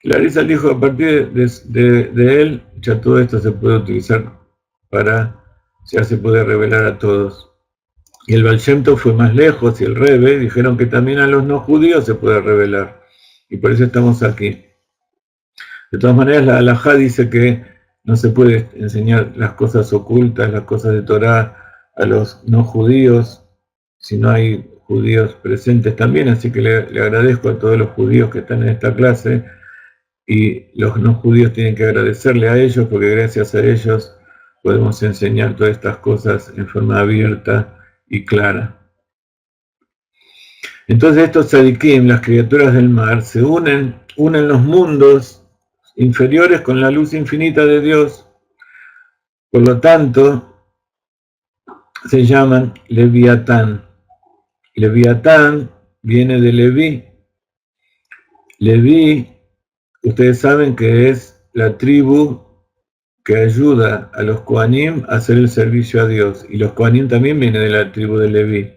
Larisa dijo, a partir de él, ya todo esto se puede utilizar ya se puede revelar a todos. Y el Baal Shem Tov fue más lejos, y el Rebbe dijeron que también a los no judíos se puede revelar. Y por eso estamos aquí. De todas maneras, la halajá dice que no se puede enseñar las cosas ocultas, las cosas de Torah a los no judíos, si no hay judíos presentes también. Así que le agradezco a todos los judíos que están en esta clase, y los no judíos tienen que agradecerle a ellos, porque gracias a ellos podemos enseñar todas estas cosas en forma abierta y clara. Entonces estos tzadikim, las criaturas del mar, se unen los mundos inferiores con la luz infinita de Dios. Por lo tanto, se llaman Leviatán. Leviatán viene de Leví. Leví, ustedes saben que es la tribu que ayuda a los Kohanim a hacer el servicio a Dios. Y los Kohanim también vienen de la tribu de Leví.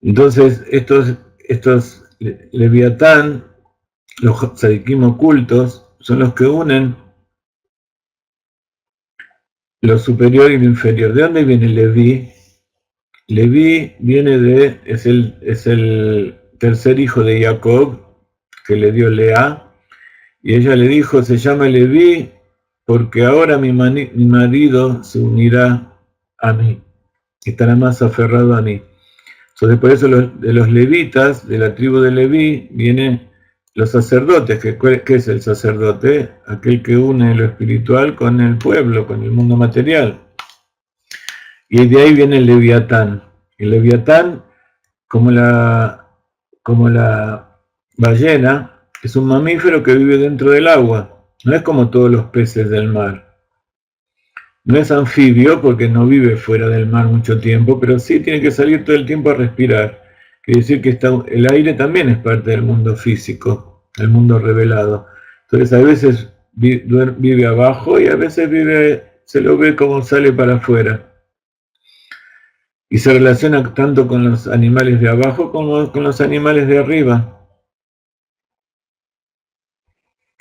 Entonces, estos Leviatán, los tzadikim ocultos, son los que unen lo superior y lo inferior. ¿De dónde viene Leví? Leví viene es el tercer hijo de Jacob, que le dio Lea, y ella le dijo, se llama Leví porque ahora mi marido se unirá a mí, estará más aferrado a mí. Entonces, por eso de los levitas, de la tribu de Leví, vienen los sacerdotes. ¿Qué es el sacerdote? Aquel que une lo espiritual con el pueblo, con el mundo material. Y de ahí viene el Leviatán. El Leviatán, como la ballena, es un mamífero que vive dentro del agua. No es como todos los peces del mar. No es anfibio porque no vive fuera del mar mucho tiempo, pero sí tiene que salir todo el tiempo a respirar. Quiere decir que el aire también es parte del mundo físico, el mundo revelado. Entonces a veces vive abajo y a veces se lo ve como sale para afuera. Y se relaciona tanto con los animales de abajo como con los animales de arriba.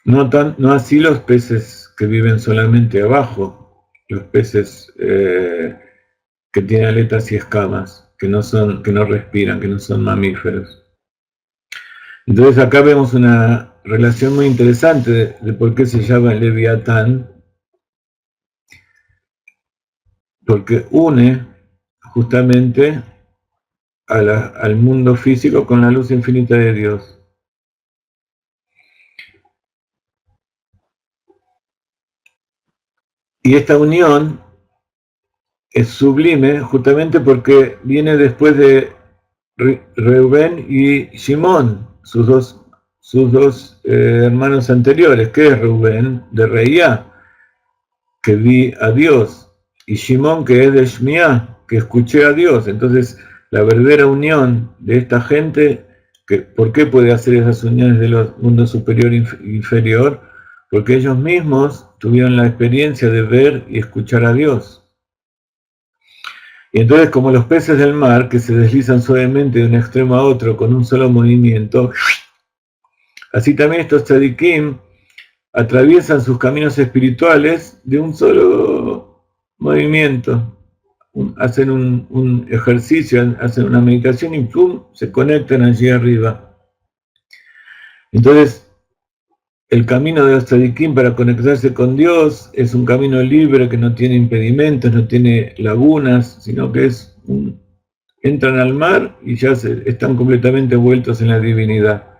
No así los peces que viven solamente abajo, los peces que tienen aletas y escamas, que no respiran, que no son mamíferos. Entonces acá vemos una relación muy interesante de por qué se llama el Leviatán, porque une justamente al mundo físico con la luz infinita de Dios. Y esta unión es sublime justamente porque viene después de Reubén y Shimón, sus dos hermanos anteriores. ¿Qué es Reubén? De Reía, que vi a Dios, y Shimón, que es de Shmiá, que escuché a Dios. Entonces, la verdadera unión de esta gente, ¿por qué puede hacer esas uniones de los mundos superior e inferior? Porque ellos mismos tuvieron la experiencia de ver y escuchar a Dios. Y entonces, como los peces del mar, que se deslizan suavemente de un extremo a otro con un solo movimiento, así también estos tzadikim atraviesan sus caminos espirituales de un solo movimiento. Hacen un ejercicio, hacen una meditación y ¡pum!, se conectan allí arriba. Entonces, el camino de los tzadikim para conectarse con Dios es un camino libre que no tiene impedimentos, no tiene lagunas, sino que entran al mar y ya están completamente vueltos en la divinidad,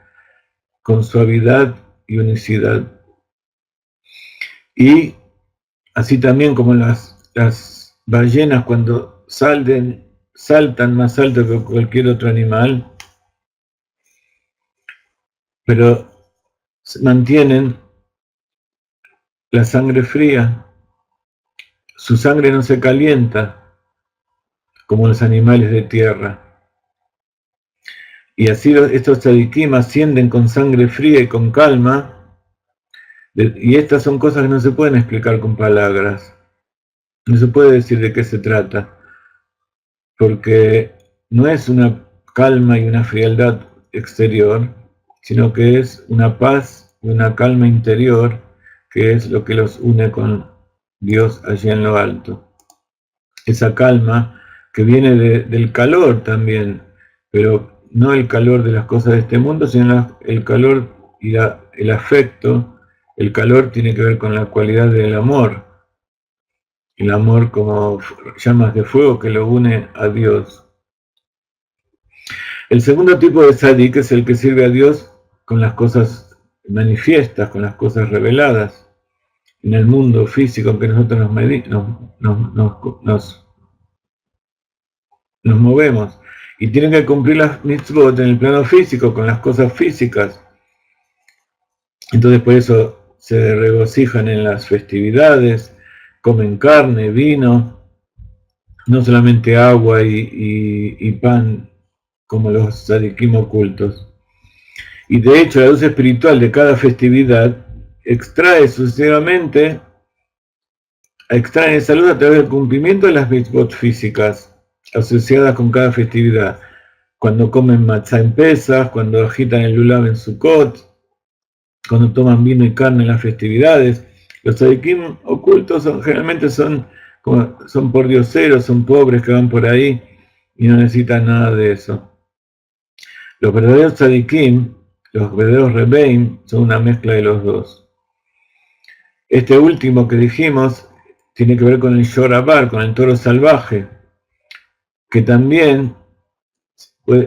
con suavidad y unicidad. Y así también como las ballenas cuando saltan más alto que cualquier otro animal, pero mantienen la sangre fría, su sangre no se calienta como los animales de tierra. Y así estos tzadikim ascienden con sangre fría y con calma, y estas son cosas que no se pueden explicar con palabras. No se puede decir de qué se trata, porque no es una calma y una frialdad exterior, sino que es una paz y una calma interior, que es lo que los une con Dios allí en lo alto. Esa calma que viene del calor también, pero no el calor de las cosas de este mundo, sino el calor y el afecto. El calor tiene que ver con la cualidad del amor, el amor como llamas de fuego que lo une a Dios. El segundo tipo de tzadik es el que sirve a Dios con las cosas manifiestas, con las cosas reveladas, en el mundo físico en que nosotros nos movemos. Y tienen que cumplir las mitzvot en el plano físico, con las cosas físicas. Entonces por eso se regocijan en las festividades, comen carne, vino, no solamente agua y pan, como los tzadikim ocultos. Y de hecho la luz espiritual de cada festividad extrae sucesivamente, extrae esa luz a través del cumplimiento de las mitzvot físicas asociadas con cada festividad. Cuando comen matzah en Pesach, cuando agitan el lulav en Sukkot, cuando toman vino y carne en las festividades. Los tzadikim ocultos generalmente son pordioseros, son pobres que van por ahí y no necesitan nada de eso. Los verdaderos tzadikim, los verdaderos rebeim, son una mezcla de los dos. Este último que dijimos tiene que ver con el Shorabar, con el toro salvaje, que también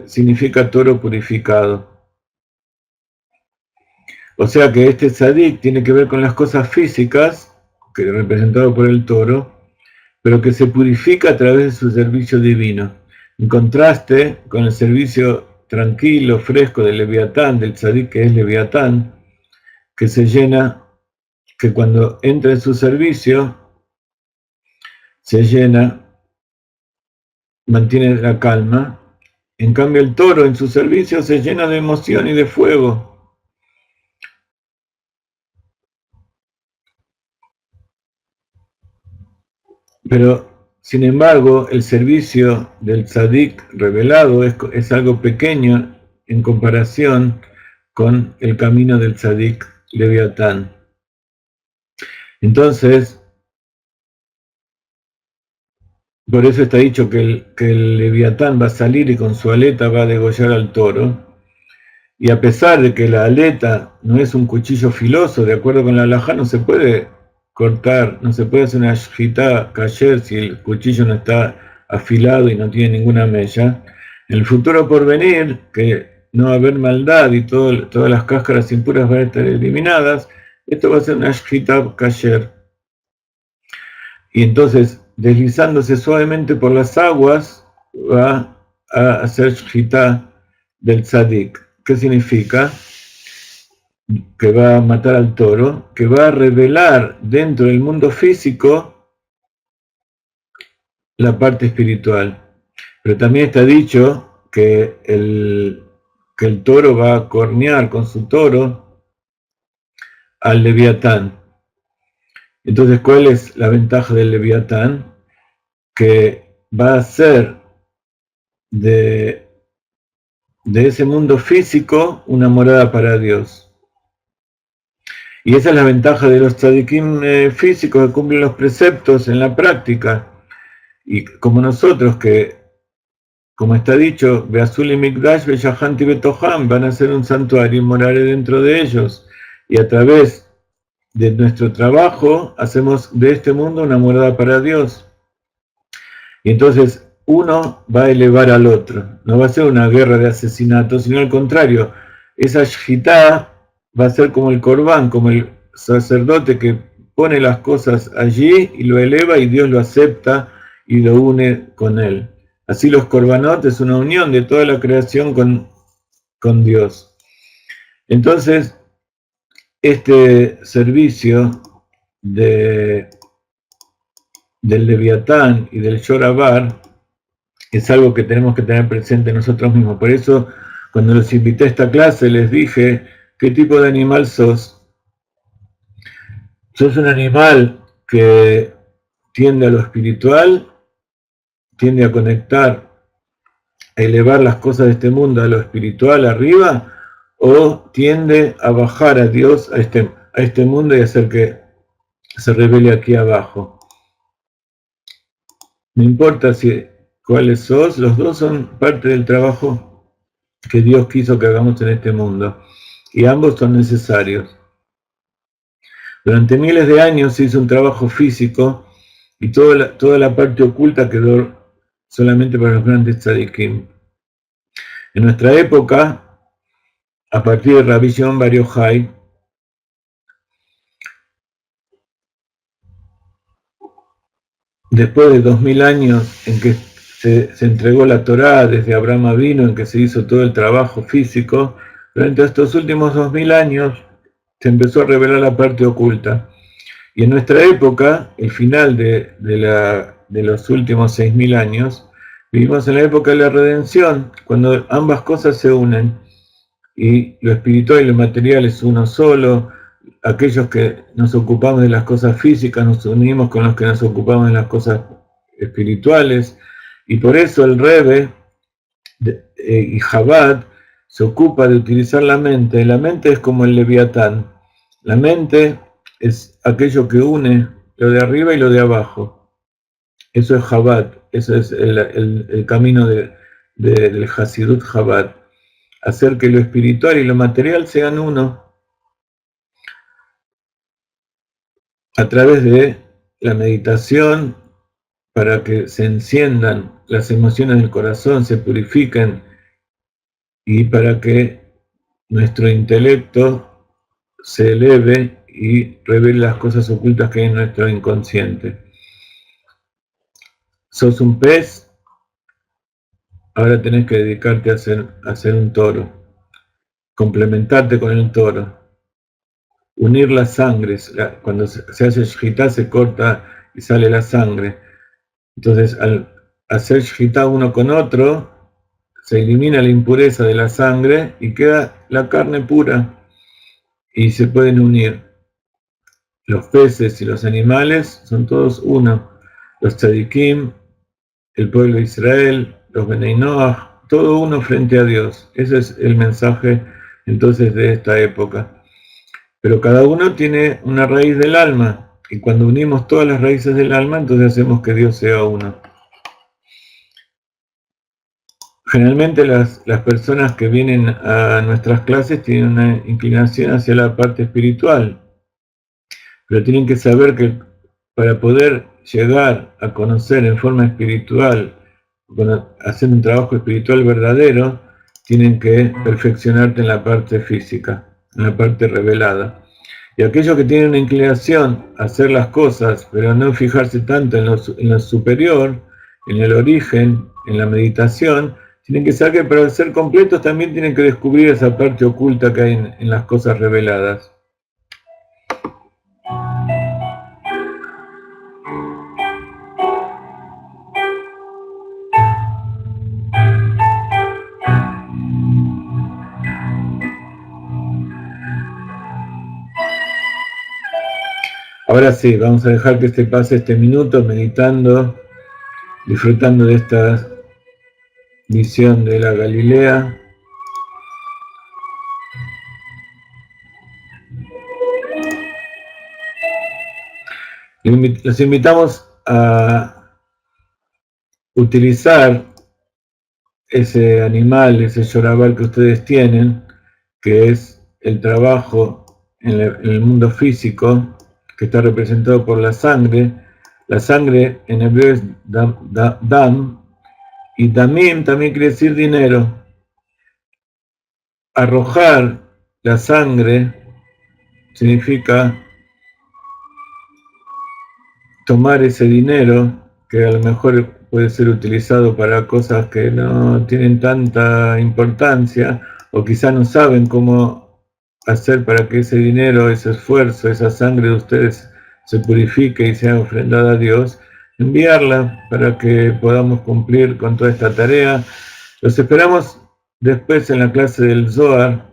significa toro purificado. O sea que este tzadik tiene que ver con las cosas físicas, que es representado por el toro, pero que se purifica a través de su servicio divino. En contraste con el servicio tranquilo, fresco del Leviatán, del tzadik que es Leviatán, que se llena, que cuando entra en su servicio, se llena, mantiene la calma. En cambio el toro en su servicio se llena de emoción y de fuego. Pero, sin embargo, el servicio del tzadik revelado es algo pequeño en comparación con el camino del tzadik Leviatán. Entonces, por eso está dicho que el Leviatán va a salir y con su aleta va a degollar al toro. Y a pesar de que la aleta no es un cuchillo filoso, de acuerdo con la halajá, no se puede cortar, no se puede hacer una shjitá kasher si el cuchillo no está afilado y no tiene ninguna mella. En el futuro por venir, que no va a haber maldad y todas las cáscaras impuras van a estar eliminadas, esto va a ser una shjitá kasher. Y entonces, deslizándose suavemente por las aguas, va a hacer shjitá del tzadik. ¿Qué significa? Que va a matar al toro, que va a revelar dentro del mundo físico la parte espiritual. Pero también está dicho que el toro va a cornear con su toro al Leviatán. Entonces, ¿cuál es la ventaja del Leviatán? Que va a hacer de ese mundo físico una morada para Dios. Y esa es la ventaja de los tzadikim físicos que cumplen los preceptos en la práctica. Y como nosotros, que, como está dicho, Beazuli Mikdash, Beyahanti Betoham, van a ser un santuario y moraré dentro de ellos. Y a través de nuestro trabajo hacemos de este mundo una morada para Dios. Y entonces uno va a elevar al otro. No va a ser una guerra de asesinatos, sino al contrario. Esa shjitá va a ser como el corbán, como el sacerdote que pone las cosas allí y lo eleva y Dios lo acepta y lo une con él. Así los korbanot es una unión de toda la creación con Dios. Entonces, este servicio del Leviatán y del Shorabar es algo que tenemos que tener presente nosotros mismos. Por eso, cuando los invité a esta clase, les dije, ¿qué tipo de animal sos? ¿Sos un animal que tiende a lo espiritual, tiende a conectar, a elevar las cosas de este mundo a lo espiritual arriba, o tiende a bajar a Dios a este mundo y hacer que se revele aquí abajo? No importa cuáles sos, los dos son parte del trabajo que Dios quiso que hagamos en este mundo, y ambos son necesarios. Durante miles de años se hizo un trabajo físico y toda la parte oculta quedó solamente para los grandes tzadikim. En nuestra época, a partir de Rabbi Shimon Bar Yochai, después de 2000 años en que se entregó la Torá desde Abraham Avinu, en que se hizo todo el trabajo físico, durante estos últimos 2000 años se empezó a revelar la parte oculta. Y en nuestra época, el final de los últimos 6000 años, vivimos en la época de la redención, cuando ambas cosas se unen, y lo espiritual y lo material es uno solo. Aquellos que nos ocupamos de las cosas físicas nos unimos con los que nos ocupamos de las cosas espirituales, y por eso el Rebbe y Chabad se ocupa de utilizar la mente. La mente es como el Leviatán. La mente es aquello que une lo de arriba y lo de abajo. Eso es Chabad, eso es el camino del Hasidut Chabad. Hacer que lo espiritual y lo material sean uno. a través de la meditación, para que se enciendan las emociones del corazón, se purifiquen, y para que nuestro intelecto se eleve y revele las cosas ocultas que hay en nuestro inconsciente. Sos un pez, ahora tenés que dedicarte a ser un toro, complementarte con el toro, unir las sangres. Cuando se hace shjitá se corta y sale la sangre. Entonces, al hacer shjitá uno con otro, se elimina la impureza de la sangre y queda la carne pura y se pueden unir. Los peces y los animales son todos uno. Los tzadikim, el pueblo de Israel, los Benei Noach, todo uno frente a Dios. Ese es el mensaje entonces de esta época. Pero cada uno tiene una raíz del alma, y cuando unimos todas las raíces del alma, entonces hacemos que Dios sea uno. Generalmente las personas que vienen a nuestras clases tienen una inclinación hacia la parte espiritual, pero tienen que saber que para poder llegar a conocer en forma espiritual, hacer un trabajo espiritual verdadero, tienen que perfeccionarte en la parte física, en la parte revelada. Y aquellos que tienen una inclinación a hacer las cosas, pero no fijarse tanto en lo superior, en el origen, en la meditación, tienen que saber que para ser completos también tienen que descubrir esa parte oculta que hay en las cosas reveladas. Ahora sí, vamos a dejar que pase este minuto meditando, disfrutando de esta visión de la Galilea. Los invitamos a utilizar ese animal, ese yorabal que ustedes tienen, que es el trabajo en el mundo físico, que está representado por la sangre. La sangre en hebreo es dam, y damim también quiere decir dinero. Arrojar la sangre significa tomar ese dinero, que a lo mejor puede ser utilizado para cosas que no tienen tanta importancia, o quizá no saben cómo hacer para que ese dinero, ese esfuerzo, esa sangre de ustedes se purifique y sea ofrendada a Dios, enviarla para que podamos cumplir con toda esta tarea. Los esperamos después en la clase del Zohar,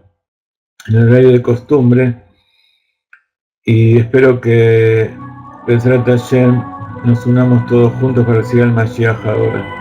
en el horario de costumbre, y espero que Bezrat Hashem nos unamos todos juntos para recibir al Mashiach ahora.